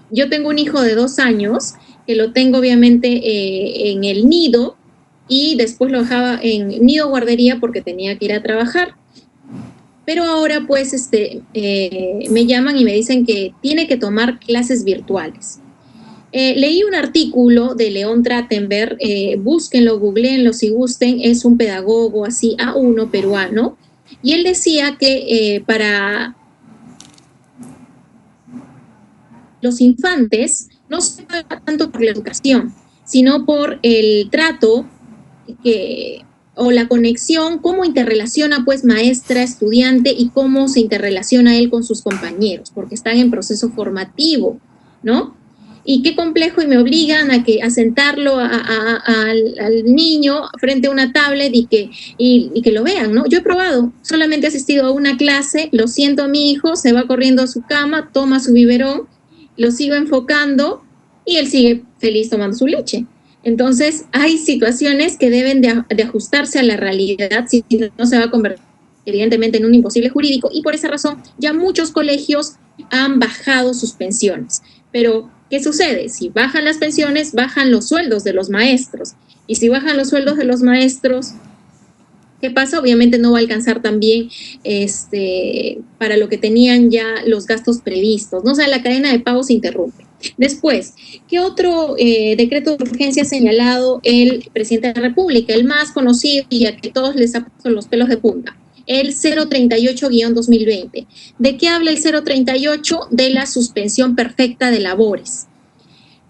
Yo tengo un hijo de 2 años, que lo tengo obviamente en el nido, y después lo dejaba en nido guardería porque tenía que ir a trabajar. Pero ahora pues me llaman y me dicen que tiene que tomar clases virtuales. Leí un artículo de León Trachtenberg, búsquenlo, googleenlo si gusten, es un pedagogo así A1 peruano, y él decía que para los infantes no se paga tanto por la educación, sino por el trato o la conexión, cómo interrelaciona pues maestra, estudiante y cómo se interrelaciona él con sus compañeros, porque están en proceso formativo, ¿no? Y qué complejo, y me obligan a sentarlo al niño frente a una tablet y que lo vean, ¿no? Yo he probado, solamente he asistido a una clase, lo siento a mi hijo, se va corriendo a su cama, toma su biberón, lo sigo enfocando y él sigue feliz tomando su leche. Entonces, hay situaciones que deben de ajustarse a la realidad, si no se va a convertir evidentemente en un imposible jurídico, y por esa razón ya muchos colegios han bajado sus pensiones. Pero, ¿qué sucede? Si bajan las pensiones, bajan los sueldos de los maestros. Y si bajan los sueldos de los maestros, ¿qué pasa? Obviamente no va a alcanzar también para lo que tenían ya los gastos previstos, ¿no? O sea, la cadena de pago se interrumpe. Después, ¿qué otro decreto de urgencia ha señalado el presidente de la República? El más conocido y a que todos les ha puesto los pelos de punta, el 038-2020. ¿De qué habla el 038? De la suspensión perfecta de labores.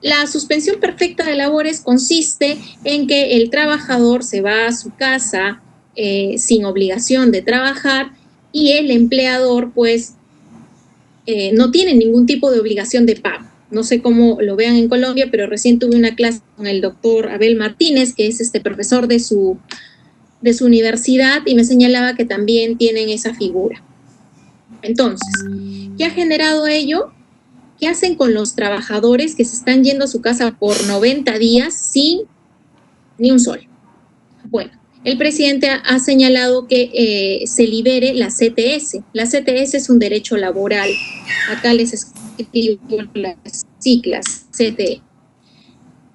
La suspensión perfecta de labores consiste en que el trabajador se va a su casa sin obligación de trabajar, y el empleador pues no tiene ningún tipo de obligación de pago. No sé cómo lo vean en Colombia, pero recién tuve una clase con el doctor Abel Martínez, que es profesor de su universidad, y me señalaba que también tienen esa figura. Entonces, ¿qué ha generado ello? ¿Qué hacen con los trabajadores que se están yendo a su casa por 90 días sin ni un sol? Bueno, el presidente ha señalado que se libere la CTS. La CTS es un derecho laboral. Acá les escribo las siglas, CTS.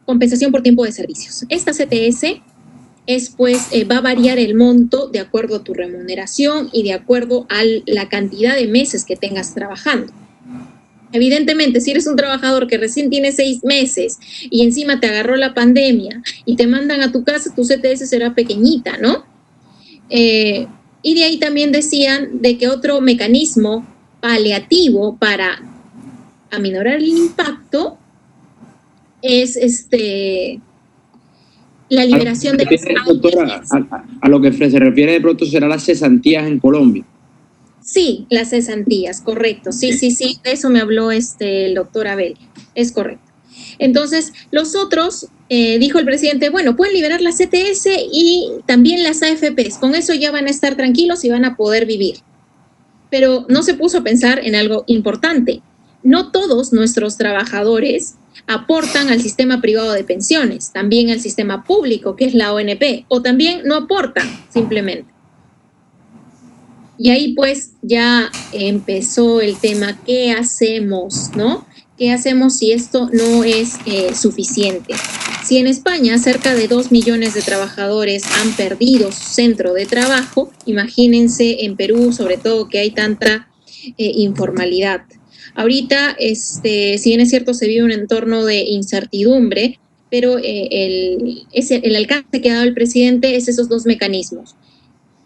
Compensación por tiempo de servicios. Esta CTS va a variar el monto de acuerdo a tu remuneración y de acuerdo a la cantidad de meses que tengas trabajando. Evidentemente, si eres un trabajador que recién tiene 6 meses y encima te agarró la pandemia y te mandan a tu casa, tu CTS será pequeñita, ¿no? Y de ahí también decían de que otro mecanismo paliativo para aminorar el impacto es la liberación de las doctora, a lo que se refiere de pronto será las cesantías en Colombia. Sí, las cesantías, correcto. Sí, de eso me habló el doctor Abel, es correcto. Entonces, los otros, dijo el presidente, bueno, pueden liberar la CTS y también las AFPs, con eso ya van a estar tranquilos y van a poder vivir. Pero no se puso a pensar en algo importante. No todos nuestros trabajadores aportan al sistema privado de pensiones, también al sistema público, que es la ONP, o también no aportan, simplemente. Y ahí pues ya empezó el tema, ¿qué hacemos, no? ¿Qué hacemos si esto no es suficiente? si en España cerca de 2 millones de trabajadores han perdido su centro de trabajo, imagínense en Perú, sobre todo que hay tanta informalidad. Ahorita, si bien es cierto, se vive un entorno de incertidumbre, pero el alcance que ha dado el presidente es esos dos mecanismos.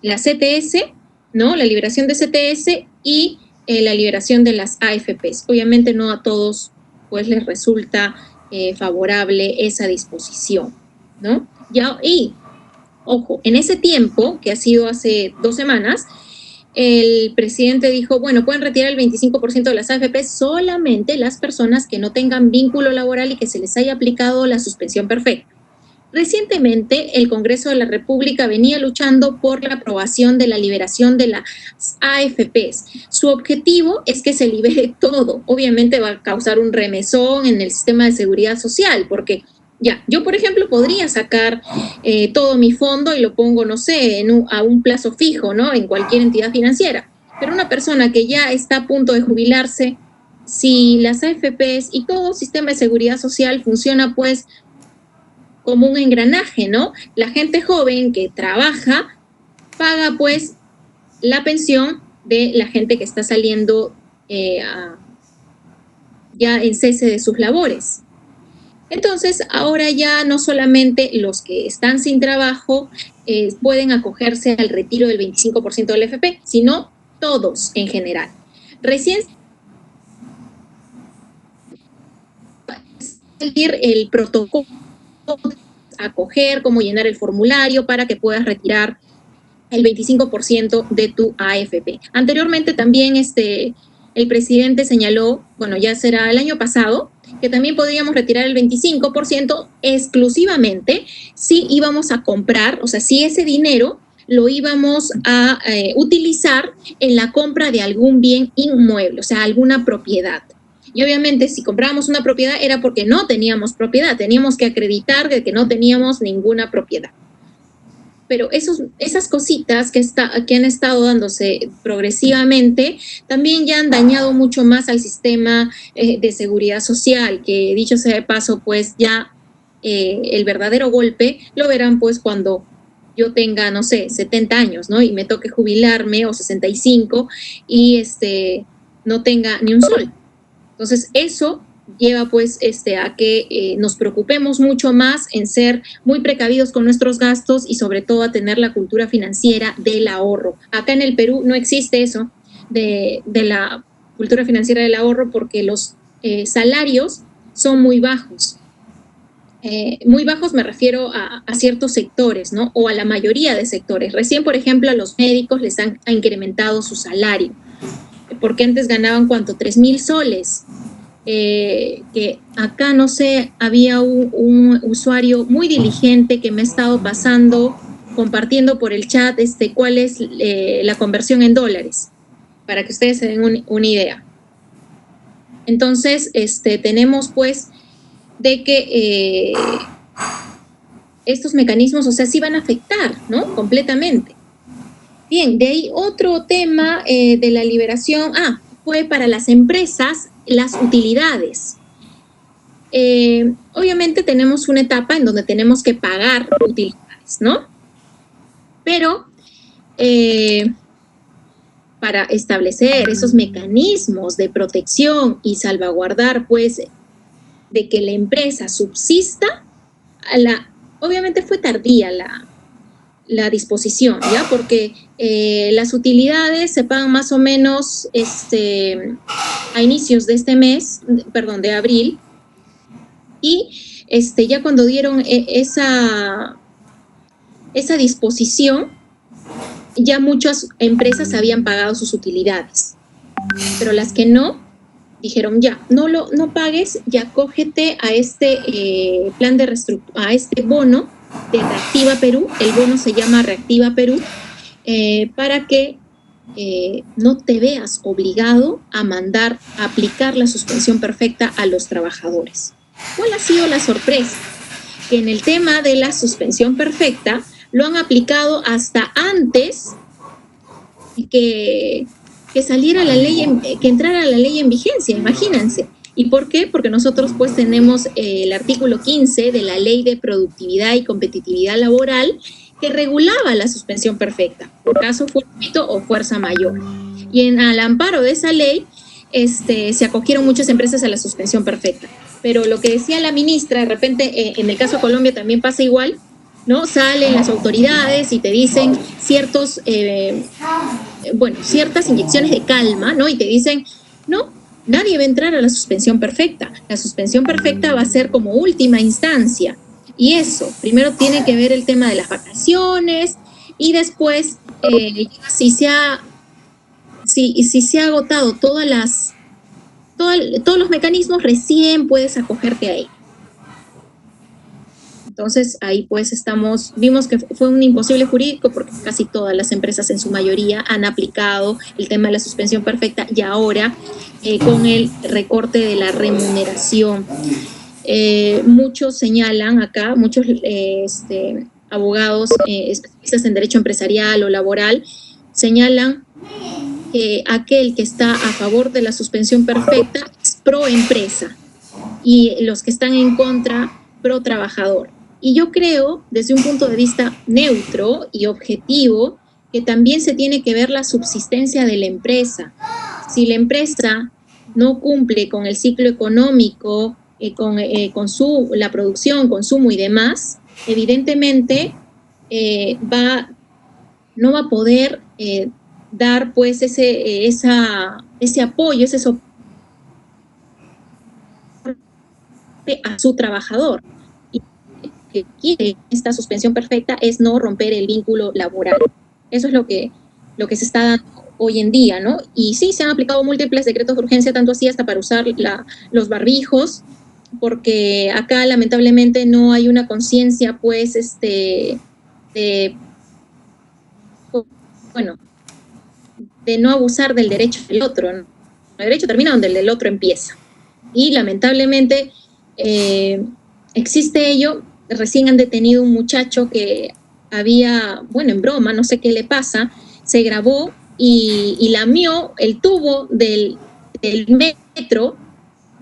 La CTS, ¿no? La liberación de CTS y la liberación de las AFPs. Obviamente no a todos pues les resulta favorable esa disposición, ¿no? Y, ojo, en ese tiempo, que ha sido hace 2 semanas, el presidente dijo, bueno, pueden retirar el 25% de las AFPs solamente las personas que no tengan vínculo laboral y que se les haya aplicado la suspensión perfecta. Recientemente, el Congreso de la República venía luchando por la aprobación de la liberación de las AFPs. Su objetivo es que se libere todo. Obviamente va a causar un remesón en el sistema de seguridad social, porque ya, yo por ejemplo podría sacar todo mi fondo y lo pongo, no sé, a un plazo fijo, ¿no? En cualquier entidad financiera. Pero una persona que ya está a punto de jubilarse, si las AFPs y todo sistema de seguridad social funciona pues como un engranaje, ¿no? La gente joven que trabaja paga pues la pensión de la gente que está saliendo ya en cese de sus labores. Entonces, ahora ya no solamente los que están sin trabajo pueden acogerse al retiro del 25% del AFP, sino todos en general. Recién salir el protocolo, acoger, cómo llenar el formulario para que puedas retirar el 25% de tu AFP. Anteriormente también el presidente señaló, bueno, ya será el año pasado, que también podríamos retirar el 25% exclusivamente si íbamos a comprar, o sea, si ese dinero lo íbamos a utilizar en la compra de algún bien inmueble, o sea, alguna propiedad. Y obviamente si comprábamos una propiedad era porque no teníamos propiedad, teníamos que acreditar de que no teníamos ninguna propiedad. Pero esas cositas que han estado dándose progresivamente también ya han dañado mucho más al sistema de seguridad social, que dicho sea de paso, pues ya el verdadero golpe lo verán pues cuando yo tenga, no sé, 70 años, ¿no? Y me toque jubilarme, o 65, y no tenga ni un sol. Entonces, eso lleva pues a que nos preocupemos mucho más en ser muy precavidos con nuestros gastos y sobre todo a tener la cultura financiera del ahorro. Acá en el Perú no existe eso de la cultura financiera del ahorro porque los salarios son muy bajos. Muy bajos me refiero a ciertos sectores, ¿no? O a la mayoría de sectores. Recién, por ejemplo, a los médicos les han incrementado su salario. Porque antes ganaban, ¿cuánto? 3,000 soles. Que acá, no sé, había un usuario muy diligente que me ha estado compartiendo por el chat cuál es la conversión en dólares, para que ustedes se den una idea. Entonces, tenemos pues de que estos mecanismos, o sea, sí van a afectar, ¿no? Completamente. Bien, de ahí otro tema de la liberación, fue para las empresas las utilidades. Obviamente tenemos una etapa en donde tenemos que pagar utilidades, ¿no? Pero para establecer esos mecanismos de protección y salvaguardar, pues, de que la empresa subsista, obviamente fue tardía la disposición, ¿ya? Porque las utilidades se pagan más o menos a inicios de este mes, de abril, y ya cuando dieron esa disposición, ya muchas empresas habían pagado sus utilidades, pero las que no, dijeron ya, no pagues, ya cógete a plan de a este bono de Reactiva Perú. El bono se llama Reactiva Perú, para que no te veas obligado a aplicar la suspensión perfecta a los trabajadores. ¿Cuál ha sido la sorpresa? Que en el tema de la suspensión perfecta lo han aplicado hasta antes que saliera la ley, que entrara la ley en vigencia, imagínense. ¿Y por qué? Porque nosotros pues tenemos el artículo 15 de la Ley de Productividad y Competitividad Laboral que regulaba la suspensión perfecta, por caso fortuito o fuerza mayor. Y al amparo de esa ley se acogieron muchas empresas a la suspensión perfecta. Pero lo que decía la ministra, de repente en el caso de Colombia también pasa igual, ¿no? Salen las autoridades y te dicen ciertas inyecciones de calma, ¿no? Y te dicen, no, nadie va a entrar a la suspensión perfecta. La suspensión perfecta va a ser como última instancia. Y eso, primero tiene que ver el tema de las vacaciones y después, si se ha agotado todos los mecanismos, recién puedes acogerte a él. Entonces ahí pues vimos que fue un imposible jurídico porque casi todas las empresas en su mayoría han aplicado el tema de la suspensión perfecta y ahora con el recorte de la remuneración. Muchos señalan acá, muchos abogados especialistas en derecho empresarial o laboral señalan que aquel que está a favor de la suspensión perfecta es pro empresa y los que están en contra pro trabajador. Y yo creo, desde un punto de vista neutro y objetivo, que también se tiene que ver la subsistencia de la empresa. Si la empresa no cumple con el ciclo económico, con la producción, consumo y demás, evidentemente no va a poder dar pues ese apoyo, ese soporte a su trabajador. Y que quiere esta suspensión perfecta es no romper el vínculo laboral. Eso es lo que se está dando hoy en día, ¿no? Y sí, se han aplicado múltiples decretos de urgencia, tanto así hasta para usar los barbijos, porque acá lamentablemente no hay una conciencia, pues, de no abusar del derecho del otro, ¿no? El derecho termina donde el del otro empieza. Y lamentablemente existe ello. Recién han detenido un muchacho que había, en broma, no sé qué le pasa, se grabó y lamió el tubo del metro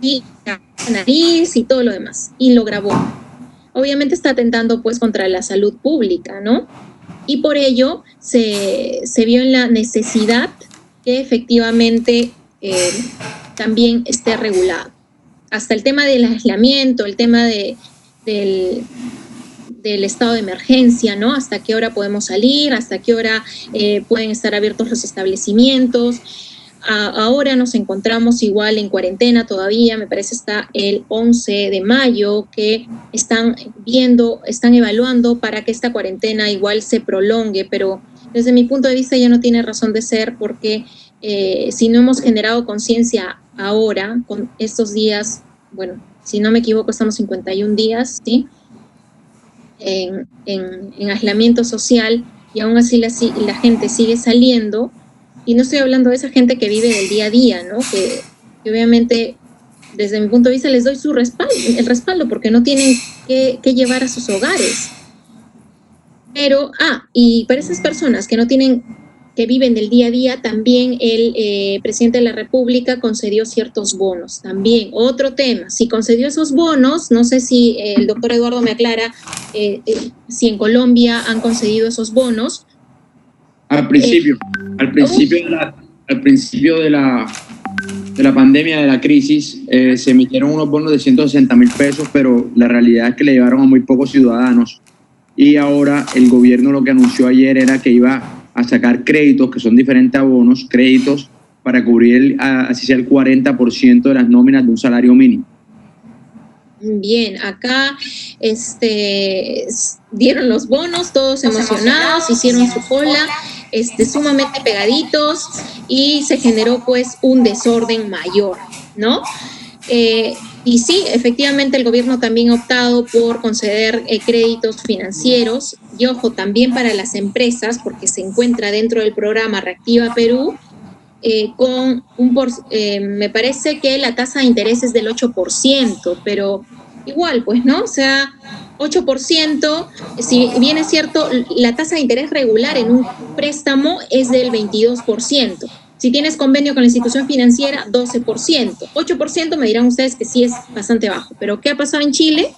y la nariz y todo lo demás, y lo grabó. Obviamente está atentando pues contra la salud pública, ¿no? Y por ello se vio en la necesidad que efectivamente también esté regulado. Hasta el tema del aislamiento, el tema del estado de emergencia, ¿no? Hasta qué hora podemos salir, hasta qué hora pueden estar abiertos los establecimientos. Ahora nos encontramos igual en cuarentena todavía, me parece está el 11 de mayo, que están evaluando para que esta cuarentena igual se prolongue, pero desde mi punto de vista ya no tiene razón de ser porque si no hemos generado conciencia ahora, con estos días, si no me equivoco estamos 51 días, ¿sí? En aislamiento social y aún así la gente sigue saliendo. Y no estoy hablando de esa gente que vive del día a día, ¿no? Que obviamente, desde mi punto de vista, les doy el respaldo porque no tienen que llevar a sus hogares. Pero, y para esas personas que viven del día a día, también el presidente de la República concedió ciertos bonos. También, otro tema, si concedió esos bonos, no sé si el doctor Eduardo me aclara si en Colombia han concedido esos bonos. Al principio de la pandemia, de la crisis, se emitieron unos bonos de 160,000 pesos, pero la realidad es que le llevaron a muy pocos ciudadanos. Y ahora el gobierno lo que anunció ayer era que iba a sacar créditos, que son diferentes abonos, créditos para cubrir así sea el 40% de las nóminas de un salario mínimo. Bien, acá dieron los bonos, todos emocionados, hicieron su cola, sumamente pegaditos y se generó pues un desorden mayor, ¿no? Y sí, efectivamente el gobierno también ha optado por conceder créditos financieros y ojo, también para las empresas, porque se encuentra dentro del programa Reactiva Perú, con me parece que la tasa de interés es del 8%, pero igual, pues, ¿no? O sea, 8%, si bien es cierto, la tasa de interés regular en un préstamo es del 22%. Si tienes convenio con la institución financiera, 12%. 8% me dirán ustedes que sí es bastante bajo. Pero ¿qué ha pasado en Chile?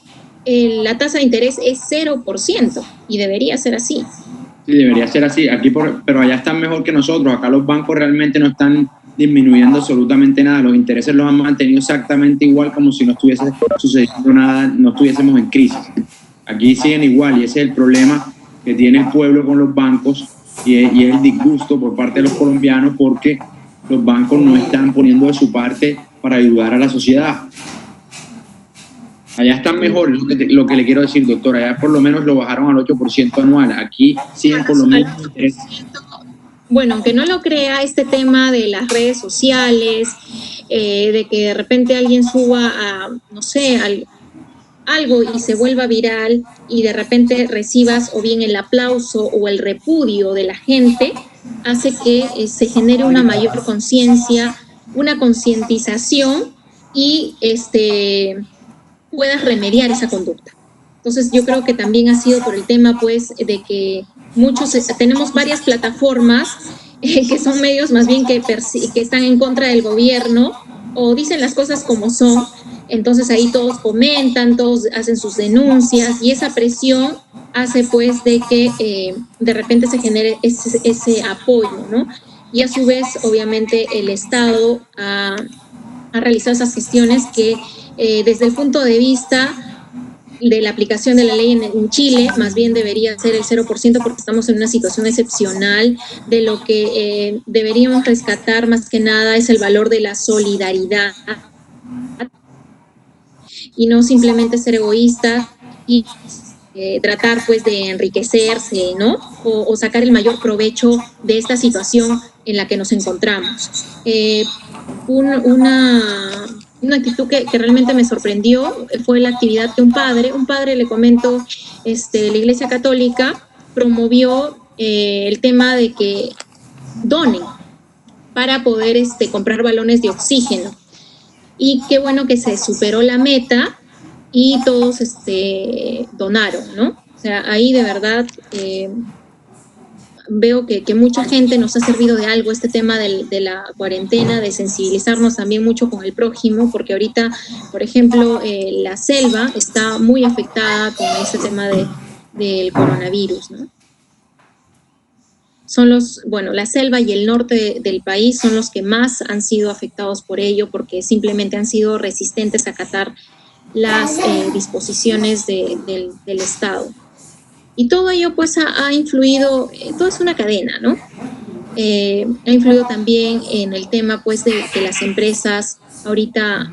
La tasa de interés es 0% y debería ser así. Sí, debería ser así. Pero allá están mejor que nosotros. Acá los bancos realmente no están disminuyendo absolutamente nada. Los intereses los han mantenido exactamente igual, como si no estuviese sucediendo nada, no estuviésemos en crisis. Aquí siguen igual, y ese es el problema que tiene el pueblo con los bancos, y es el disgusto por parte de los colombianos, porque los bancos no están poniendo de su parte para ayudar a la sociedad. Allá están mejor, lo que le quiero decir, doctor. Allá por lo menos lo bajaron al 8% anual. Aquí siguen por lo menos. Bueno, aunque no lo crea, este tema de las redes sociales, de que de repente alguien suba a, no sé, algo y se vuelva viral y de repente recibas o bien el aplauso o el repudio de la gente, hace que se genere una mayor conciencia, una concientización y puedas remediar esa conducta. Entonces yo creo que también ha sido por el tema pues de que tenemos varias plataformas que son medios más bien que están en contra del gobierno o dicen las cosas como son. Entonces ahí todos comentan, todos hacen sus denuncias y esa presión hace pues de que de repente se genere ese apoyo, ¿no? Y a su vez obviamente el Estado ha realizado esas gestiones que desde el punto de vista de la aplicación de la ley en Chile, más bien debería ser el 0% porque estamos en una situación excepcional. De lo que deberíamos rescatar más que nada es el valor de la solidaridad y no simplemente ser egoísta y tratar pues de enriquecerse, ¿no? O sacar el mayor provecho de esta situación en la que nos encontramos. Una actitud que realmente me sorprendió fue la actividad que un padre, le comento, de la Iglesia Católica, promovió el tema de que donen para poder comprar balones de oxígeno. Y qué bueno que se superó la meta y todos donaron, ¿no? O sea, ahí de verdad veo que mucha gente nos ha servido de algo este tema de la cuarentena, de sensibilizarnos también mucho con el prójimo, porque ahorita, por ejemplo, la selva está muy afectada con este tema del coronavirus, ¿no? La selva y el norte del país son los que más han sido afectados por ello, porque simplemente han sido resistentes a acatar las disposiciones del Estado. Y todo ello pues ha influido, todo es una cadena, ¿no? Ha influido también en el tema pues de que las empresas ahorita,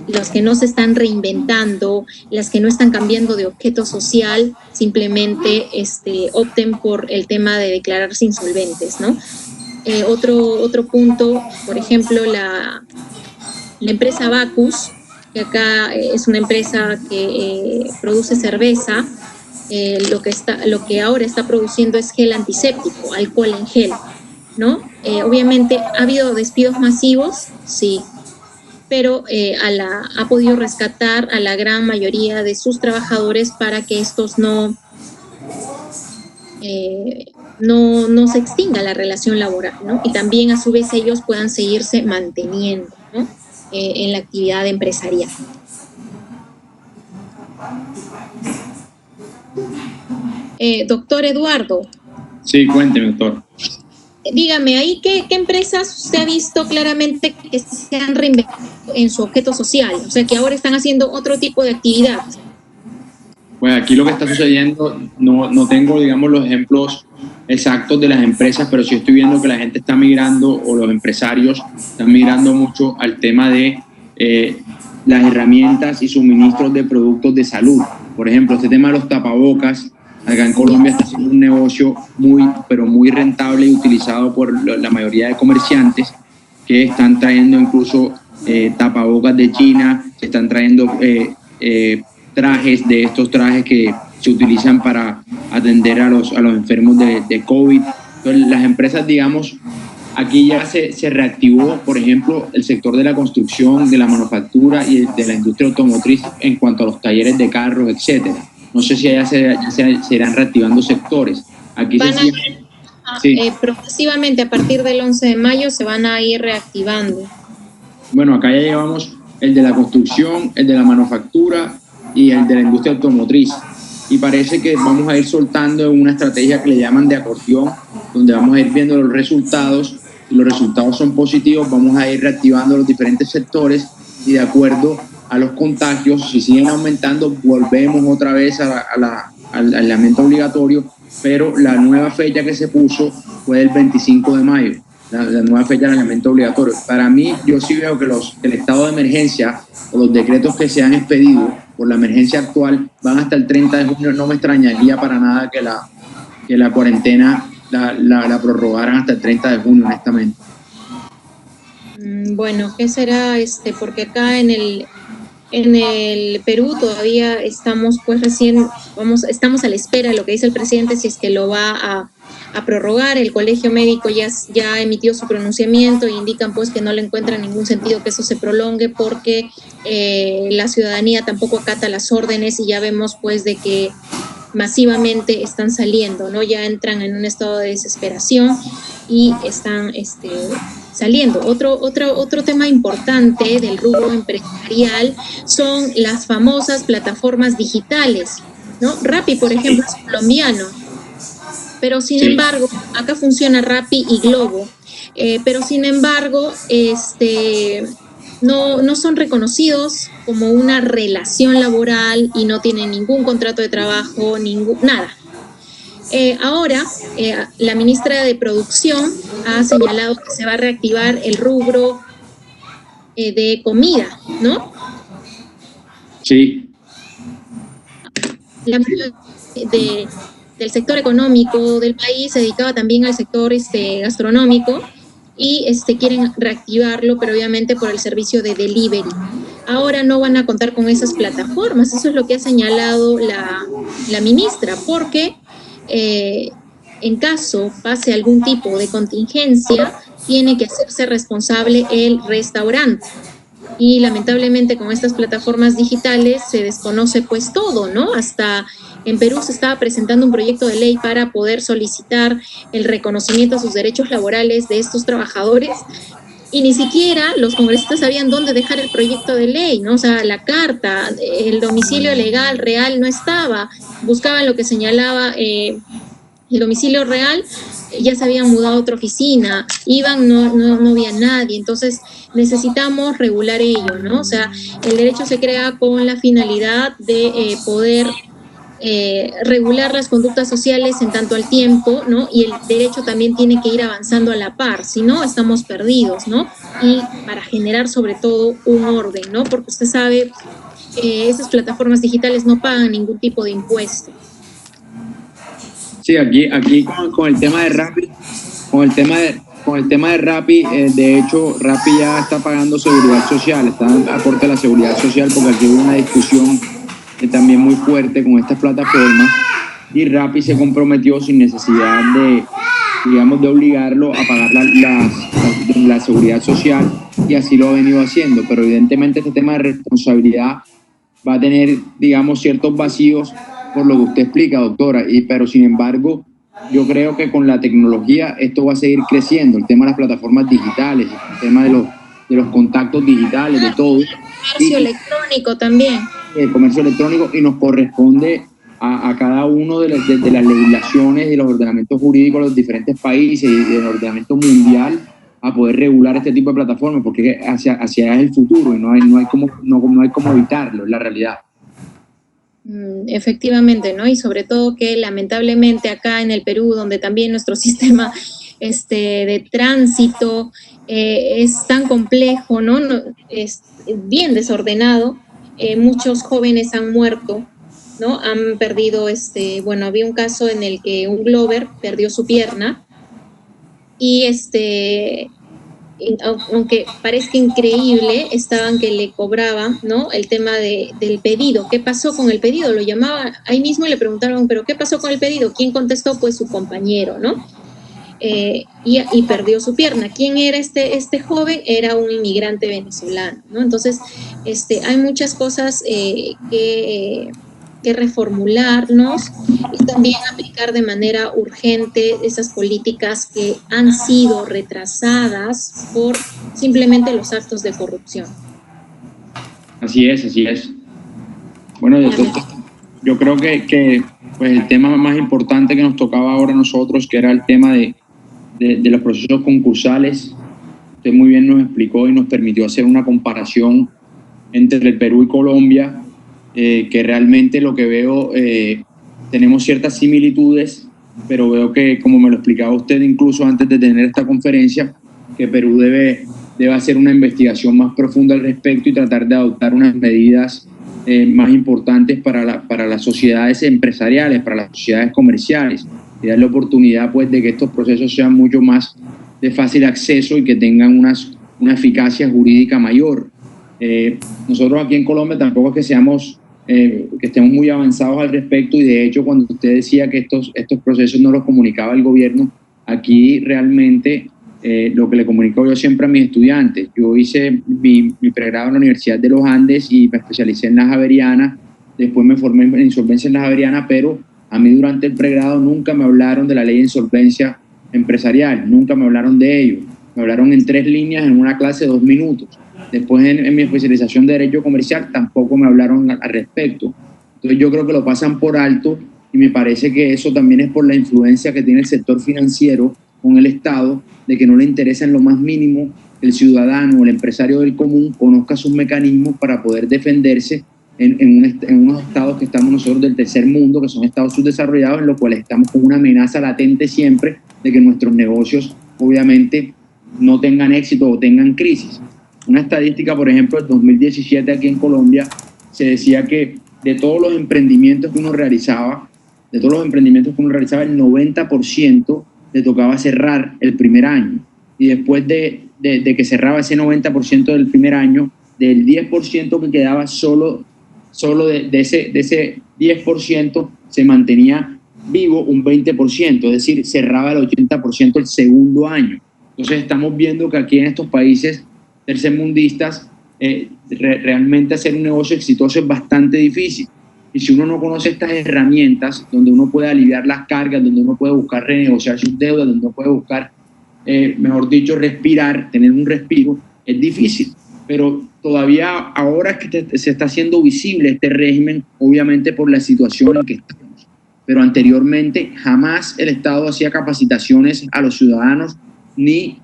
las que no se están reinventando, las que no están cambiando de objeto social, simplemente opten por el tema de declararse insolventes, ¿no? Otro punto, por ejemplo, la empresa Bacus, que acá es una empresa que produce cerveza, lo que ahora está produciendo es gel antiséptico, alcohol en gel, ¿no? Obviamente ha habido despidos masivos, sí, pero ha podido rescatar a la gran mayoría de sus trabajadores para que estos no se extinga la relación laboral, ¿no? Y también a su vez ellos puedan seguirse manteniendo, ¿no? En la actividad empresarial. Doctor Eduardo. Sí, cuénteme, doctor. Dígame, ¿ahí qué empresas usted ha visto claramente que se han reinventado en su objeto social? O sea, que ahora están haciendo otro tipo de actividad. Pues aquí lo que está sucediendo, no tengo, digamos, los ejemplos exactos de las empresas, pero sí estoy viendo que la gente está migrando, o los empresarios están migrando mucho al tema de las herramientas y suministros de productos de salud. Por ejemplo, este tema de los tapabocas, acá en Colombia está siendo un negocio muy rentable y utilizado por la mayoría de comerciantes que están trayendo incluso tapabocas de China, están trayendo trajes que se utilizan para atender a los enfermos de COVID. Entonces, las empresas, digamos, aquí ya se reactivó, por ejemplo, el sector de la construcción, de la manufactura y de la industria automotriz en cuanto a los talleres de carros, etcétera. No sé si allá se irán reactivando sectores. Aquí Sí. Progresivamente a partir del 11 de mayo se van a ir reactivando. Bueno, acá ya llevamos el de la construcción, el de la manufactura y el de la industria automotriz. Y parece que vamos a ir soltando una estrategia que le llaman de acordeón, donde vamos a ir viendo los resultados. Si los resultados son positivos, vamos a ir reactivando los diferentes sectores y de acuerdo a los contagios, si siguen aumentando, volvemos otra vez al aislamiento obligatorio, pero la nueva fecha que se puso fue el 25 de mayo. La nueva fecha de aislamiento obligatorio. Para mí, yo sí veo que el estado de emergencia o los decretos que se han expedido por la emergencia actual van hasta el 30 de junio. No me extrañaría para nada que la cuarentena la prorrogaran hasta el 30 de junio, honestamente. Bueno, ¿qué será? Porque acá en el Perú todavía estamos estamos a la espera de lo que dice el presidente, si es que lo va a prorrogar. El colegio médico ya emitió su pronunciamiento e indican pues que no le encuentran ningún sentido que eso se prolongue porque la ciudadanía tampoco acata las órdenes y ya vemos pues de que masivamente están saliendo, ¿no? Ya entran en un estado de desesperación y están saliendo. Otro tema importante del rubro empresarial son las famosas plataformas digitales, ¿no? Rappi, por ejemplo, es colombiano, pero sin embargo, acá funciona Rappi y Globo, pero sin embargo, no son reconocidos como una relación laboral y no tienen ningún contrato de trabajo, nada. Ahora, la ministra de Producción ha señalado que se va a reactivar el rubro de comida, ¿no? Sí. Del sector económico del país se dedicaba también al sector gastronómico y quieren reactivarlo, pero obviamente por el servicio de delivery. Ahora no van a contar con esas plataformas, eso es lo que ha señalado la ministra, porque en caso pase algún tipo de contingencia, tiene que hacerse responsable el restaurante. Y lamentablemente con estas plataformas digitales se desconoce pues todo, ¿no? Hasta en Perú se estaba presentando un proyecto de ley para poder solicitar el reconocimiento de sus derechos laborales de estos trabajadores y ni siquiera los congresistas sabían dónde dejar el proyecto de ley, ¿no? O sea, la carta, el domicilio legal, real no estaba, buscaban lo que señalaba el domicilio real, ya se habían mudado a otra oficina, iban, no había nadie, entonces necesitamos regular ello, ¿no? O sea, el derecho se crea con la finalidad de poder regular las conductas sociales en tanto al tiempo, ¿no? Y el derecho también tiene que ir avanzando a la par, si no estamos perdidos, ¿no? Y para generar sobre todo un orden, ¿no? Porque usted sabe que esas plataformas digitales no pagan ningún tipo de impuesto. Sí, aquí con el tema de Rappi, con el tema de Rappi, de hecho, Rappi ya está pagando seguridad social, está en aporte a la seguridad social, porque aquí hubo una discusión también muy fuerte con estas plataformas y Rappi se comprometió sin necesidad de obligarlo a pagar la seguridad social y así lo ha venido haciendo, pero evidentemente este tema de responsabilidad va a tener, digamos, ciertos vacíos por lo que usted explica, doctora, pero sin embargo, yo creo que con la tecnología esto va a seguir creciendo, el tema de las plataformas digitales, el tema de los contactos digitales, de todo. El comercio electrónico también. El comercio electrónico, y nos corresponde a cada uno de las legislaciones y los ordenamientos jurídicos de los diferentes países y del ordenamiento mundial a poder regular este tipo de plataformas, porque hacia allá es el futuro y no hay cómo evitarlo, es la realidad. Efectivamente, ¿no? Y sobre todo que lamentablemente acá en el Perú, donde también nuestro sistema de tránsito es tan complejo, ¿no? Es bien desordenado, muchos jóvenes han muerto, ¿no? Han perdido, bueno, había un caso en el que un Glover perdió su pierna y aunque parezca increíble, estaban que le cobraban, ¿no? El tema del pedido. ¿Qué pasó con el pedido? Lo llamaba ahí mismo y le preguntaron, ¿pero qué pasó con el pedido? ¿Quién contestó? Pues su compañero, ¿no? Y perdió su pierna. ¿Quién era este joven? Era un inmigrante venezolano, ¿no? Entonces, hay muchas cosas que que reformularnos y también aplicar de manera urgente esas políticas que han sido retrasadas por simplemente los actos de corrupción. Así es, así es. Bueno, yo creo que pues el tema más importante que nos tocaba ahora a nosotros, que era el tema de los procesos concursales, usted muy bien nos explicó y nos permitió hacer una comparación entre el Perú y Colombia, que realmente lo que veo, tenemos ciertas similitudes, pero veo que, como me lo explicaba usted incluso antes de tener esta conferencia, que Perú debe hacer una investigación más profunda al respecto y tratar de adoptar unas medidas más importantes para las sociedades empresariales, para las sociedades comerciales, y darle oportunidad pues de que estos procesos sean mucho más de fácil acceso y que tengan una eficacia jurídica mayor. Nosotros aquí en Colombia tampoco es que seamos que estemos muy avanzados al respecto, y de hecho cuando usted decía que estos procesos no los comunicaba el gobierno, aquí realmente lo que le comunico yo siempre a mis estudiantes, yo hice mi pregrado en la Universidad de los Andes y me especialicé en la Javeriana, después me formé en insolvencia en la Javeriana, pero a mí durante el pregrado nunca me hablaron de la ley de insolvencia empresarial, nunca me hablaron de ello, me hablaron en 3 líneas en una clase de 2 minutos. Después en mi especialización de Derecho Comercial tampoco me hablaron al respecto. Entonces yo creo que lo pasan por alto, y me parece que eso también es por la influencia que tiene el sector financiero con el Estado, de que no le interesa en lo más mínimo que el ciudadano o el empresario del común conozca sus mecanismos para poder defenderse en unos estados que estamos nosotros del tercer mundo, que son estados subdesarrollados, en los cuales estamos con una amenaza latente siempre de que nuestros negocios obviamente no tengan éxito o tengan crisis. Una estadística, por ejemplo, del 2017 aquí en Colombia, se decía que de todos los emprendimientos que uno realizaba, el 90% le tocaba cerrar el primer año. Y después de que cerraba ese 90% del primer año, del 10% que quedaba, solo de ese 10% se mantenía vivo un 20%, es decir, cerraba el 80% el segundo año. Entonces estamos viendo que aquí en estos países tercermundistas realmente hacer un negocio exitoso es bastante difícil. Y si uno no conoce estas herramientas donde uno puede aliviar las cargas, donde uno puede buscar renegociar sus deudas, donde uno puede buscar, mejor dicho, respirar, tener un respiro, es difícil. Pero todavía ahora es que se está haciendo visible este régimen, obviamente por la situación en que estamos. Pero anteriormente jamás el Estado hacía capacitaciones a los ciudadanos, ni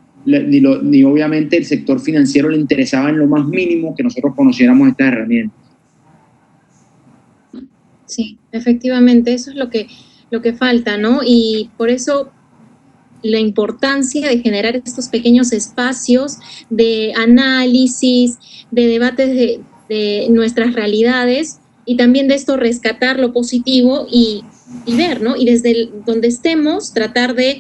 obviamente el sector financiero le interesaba en lo más mínimo que nosotros conociéramos estas herramientas. Sí, efectivamente, eso es lo que falta, ¿no? Y por eso la importancia de generar estos pequeños espacios de análisis, de debates de nuestras realidades, y también de esto rescatar lo positivo y ver, ¿no? Y desde donde estemos, tratar de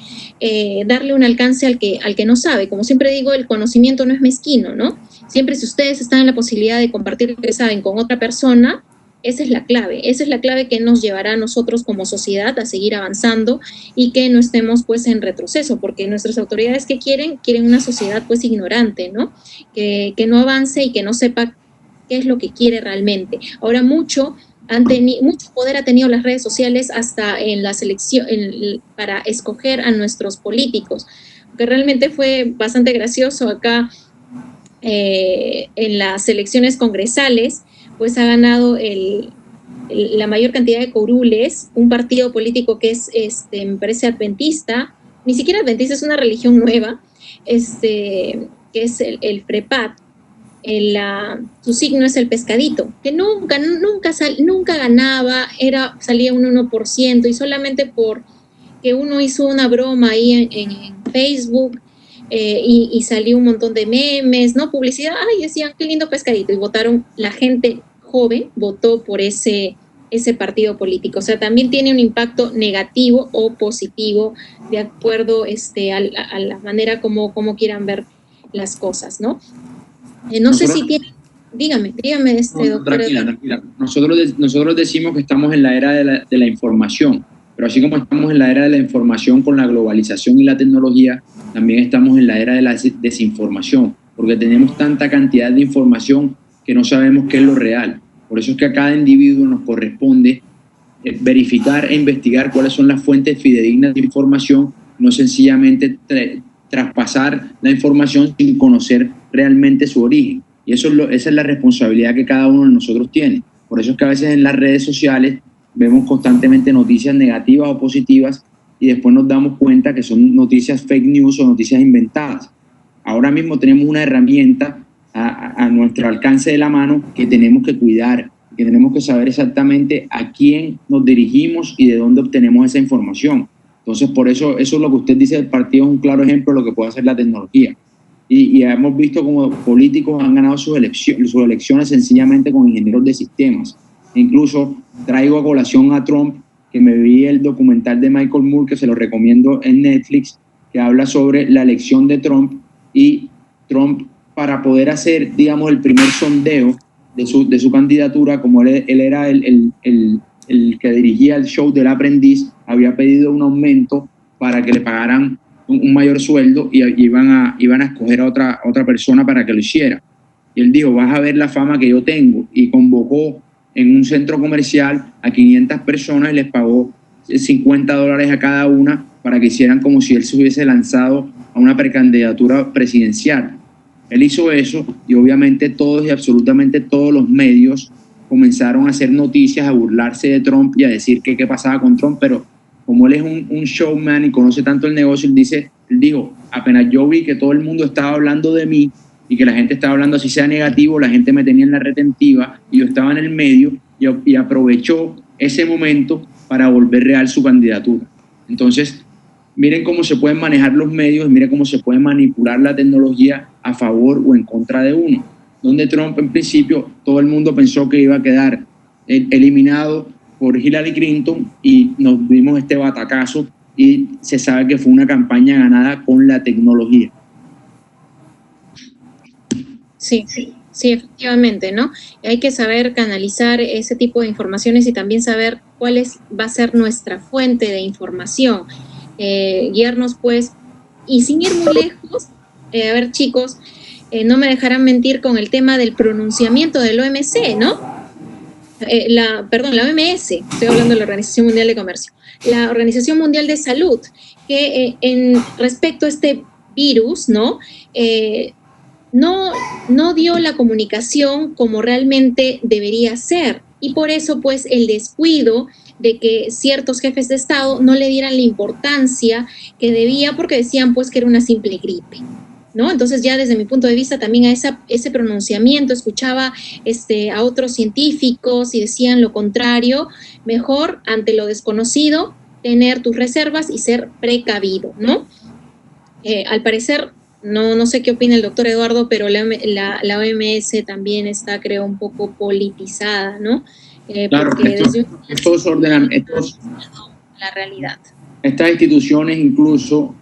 darle un alcance al que no sabe. Como siempre digo, el conocimiento no es mezquino, ¿no? Siempre, si ustedes están en la posibilidad de compartir lo que saben con otra persona, esa es la clave que nos llevará a nosotros como sociedad a seguir avanzando y que no estemos pues en retroceso, porque nuestras autoridades que quieren una sociedad pues ignorante, ¿no? Que no avance y que no sepa qué es lo que quiere realmente. Ahora mucho poder ha tenido las redes sociales hasta en la selección, para escoger a nuestros políticos, que realmente fue bastante gracioso acá en las elecciones congresales, pues ha ganado la mayor cantidad de curules, un partido político que es, me parece, adventista, ni siquiera adventista, es una religión nueva, que es el FREPAD. Su signo es el pescadito, que nunca ganaba, salía un 1%, y solamente porque uno hizo una broma ahí en Facebook, y salió un montón de memes, ¿no? Publicidad, decían, qué lindo pescadito, y votaron, la gente joven votó por ese partido político. O sea, también tiene un impacto negativo o positivo, de acuerdo a la manera como quieran ver las cosas, ¿no? No sé si tiene... Dígame, doctor. Tranquila. Nosotros decimos que estamos en la era de la información, pero así como estamos en la era de la información con la globalización y la tecnología, también estamos en la era de la desinformación, porque tenemos tanta cantidad de información que no sabemos qué es lo real. Por eso es que a cada individuo nos corresponde verificar e investigar cuáles son las fuentes fidedignas de información, no sencillamente traspasar la información sin conocer realmente su origen. Y esa es la responsabilidad que cada uno de nosotros tiene. Por eso es que a veces en las redes sociales vemos constantemente noticias negativas o positivas y después nos damos cuenta que son noticias fake news o noticias inventadas. Ahora mismo tenemos una herramienta a nuestro alcance de la mano que tenemos que cuidar, que tenemos que saber exactamente a quién nos dirigimos y de dónde obtenemos esa información. Entonces, por eso es lo que usted dice del partido es un claro ejemplo de lo que puede hacer la tecnología. Y hemos visto como políticos han ganado sus elecciones sencillamente con ingenieros de sistemas. Incluso traigo a colación a Trump, que me vi el documental de Michael Moore, que se lo recomiendo en Netflix, que habla sobre la elección de Trump, y Trump, para poder hacer, digamos, el primer sondeo de su candidatura, como él era el que dirigía el show del aprendiz, había pedido un aumento para que le pagaran un mayor sueldo y iban a escoger a otra persona para que lo hiciera. Y él dijo, vas a ver la fama que yo tengo, y convocó en un centro comercial a 500 personas y les pagó $50 a cada una para que hicieran como si él se hubiese lanzado a una precandidatura presidencial. Él hizo eso y obviamente todos y absolutamente todos los medios comenzaron a hacer noticias, a burlarse de Trump y a decir qué pasaba con Trump, pero como él es un showman y conoce tanto el negocio, él dijo, apenas yo vi que todo el mundo estaba hablando de mí y que la gente estaba hablando así sea negativo, la gente me tenía en la retentiva y yo estaba en el medio y aprovechó ese momento para volver real su candidatura. Entonces, miren cómo se pueden manejar los medios, miren cómo se puede manipular la tecnología a favor o en contra de uno. Donde Trump, en principio, todo el mundo pensó que iba a quedar eliminado por Hillary Clinton y nos vimos este batacazo y se sabe que fue una campaña ganada con la tecnología. Sí, efectivamente, ¿no? Hay que saber canalizar ese tipo de informaciones y también saber cuál va a ser nuestra fuente de información. Guiarnos, pues, y sin ir muy lejos, a ver, chicos, no me dejarán mentir con el tema del pronunciamiento del OMC, ¿no? La OMS, estoy hablando de la Organización Mundial de Comercio, la Organización Mundial de Salud, que respecto a este virus, ¿no? No dio la comunicación como realmente debería ser, y por eso, pues, el descuido de que ciertos jefes de Estado no le dieran la importancia que debía porque decían, pues, que era una simple gripe, ¿no? Entonces, ya desde mi punto de vista también a ese pronunciamiento escuchaba a otros científicos y decían lo contrario. Mejor, ante lo desconocido, tener tus reservas y ser precavido, ¿no? Al parecer, no sé qué opina el doctor Eduardo, pero la OMS también está, creo, un poco politizada, ¿no? Claro, estos ordenamientos, la realidad. Estas instituciones incluso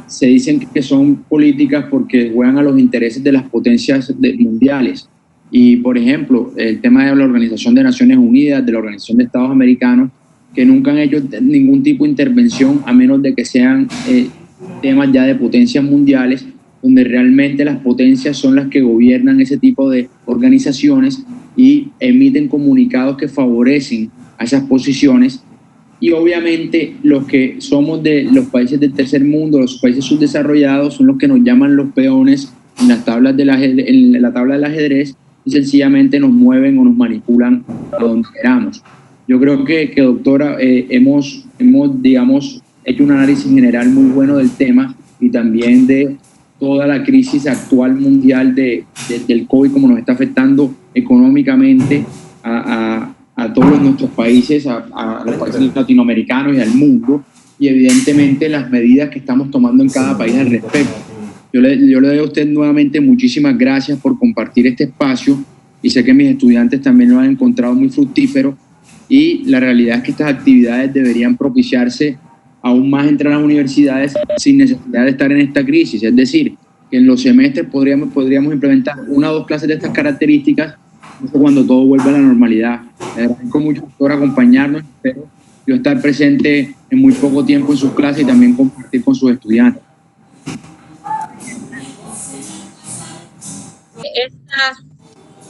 se dicen que son políticas porque juegan a los intereses de las potencias mundiales. Y, por ejemplo, el tema de la Organización de Naciones Unidas, de la Organización de Estados Americanos, que nunca han hecho ningún tipo de intervención a menos de que sean temas ya de potencias mundiales, donde realmente las potencias son las que gobiernan ese tipo de organizaciones y emiten comunicados que favorecen a esas posiciones. Y obviamente los que somos de los países del tercer mundo, los países subdesarrollados, son los que nos llaman los peones en las tablas en la tabla del ajedrez y sencillamente nos mueven o nos manipulan a donde queramos. Yo creo que doctora, hemos, digamos, hecho un análisis general muy bueno del tema y también de toda la crisis actual mundial del COVID, como nos está afectando económicamente a todos nuestros países, a los países latinoamericanos y al mundo, y evidentemente las medidas que estamos tomando en cada país al respecto. Yo le doy a usted nuevamente muchísimas gracias por compartir este espacio y sé que mis estudiantes también lo han encontrado muy fructífero, y la realidad es que estas actividades deberían propiciarse aún más entre las universidades sin necesidad de estar en esta crisis. Es decir, que en los semestres podríamos implementar 1 o 2 clases de estas características cuando todo vuelva a la normalidad. Le agradezco mucho, doctor, acompañarnos. Espero yo estar presente en muy poco tiempo en sus clases y también compartir con sus estudiantes.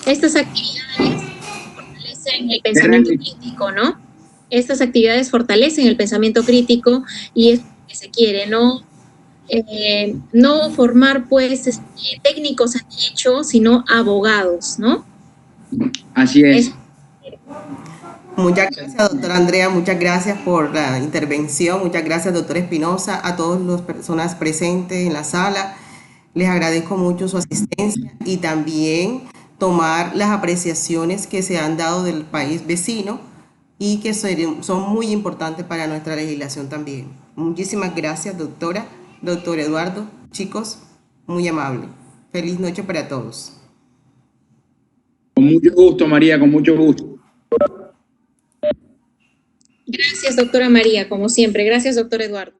Estas actividades fortalecen el pensamiento crítico, ¿no? estas actividades fortalecen el pensamiento crítico y es lo que se quiere, ¿no? No formar pues técnicos en derecho, sino abogados, ¿no? Así es. Muchas gracias, doctora Andrea, muchas gracias por la intervención, muchas gracias, doctor Espinosa, a todas las personas presentes en la sala. Les agradezco mucho su asistencia y también tomar las apreciaciones que se han dado del país vecino y que son muy importantes para nuestra legislación también. Muchísimas gracias, doctora, doctor Eduardo, chicos, muy amable. Feliz noche para todos. Con mucho gusto, María, con mucho gusto. Gracias, doctora María, como siempre. Gracias, doctor Eduardo.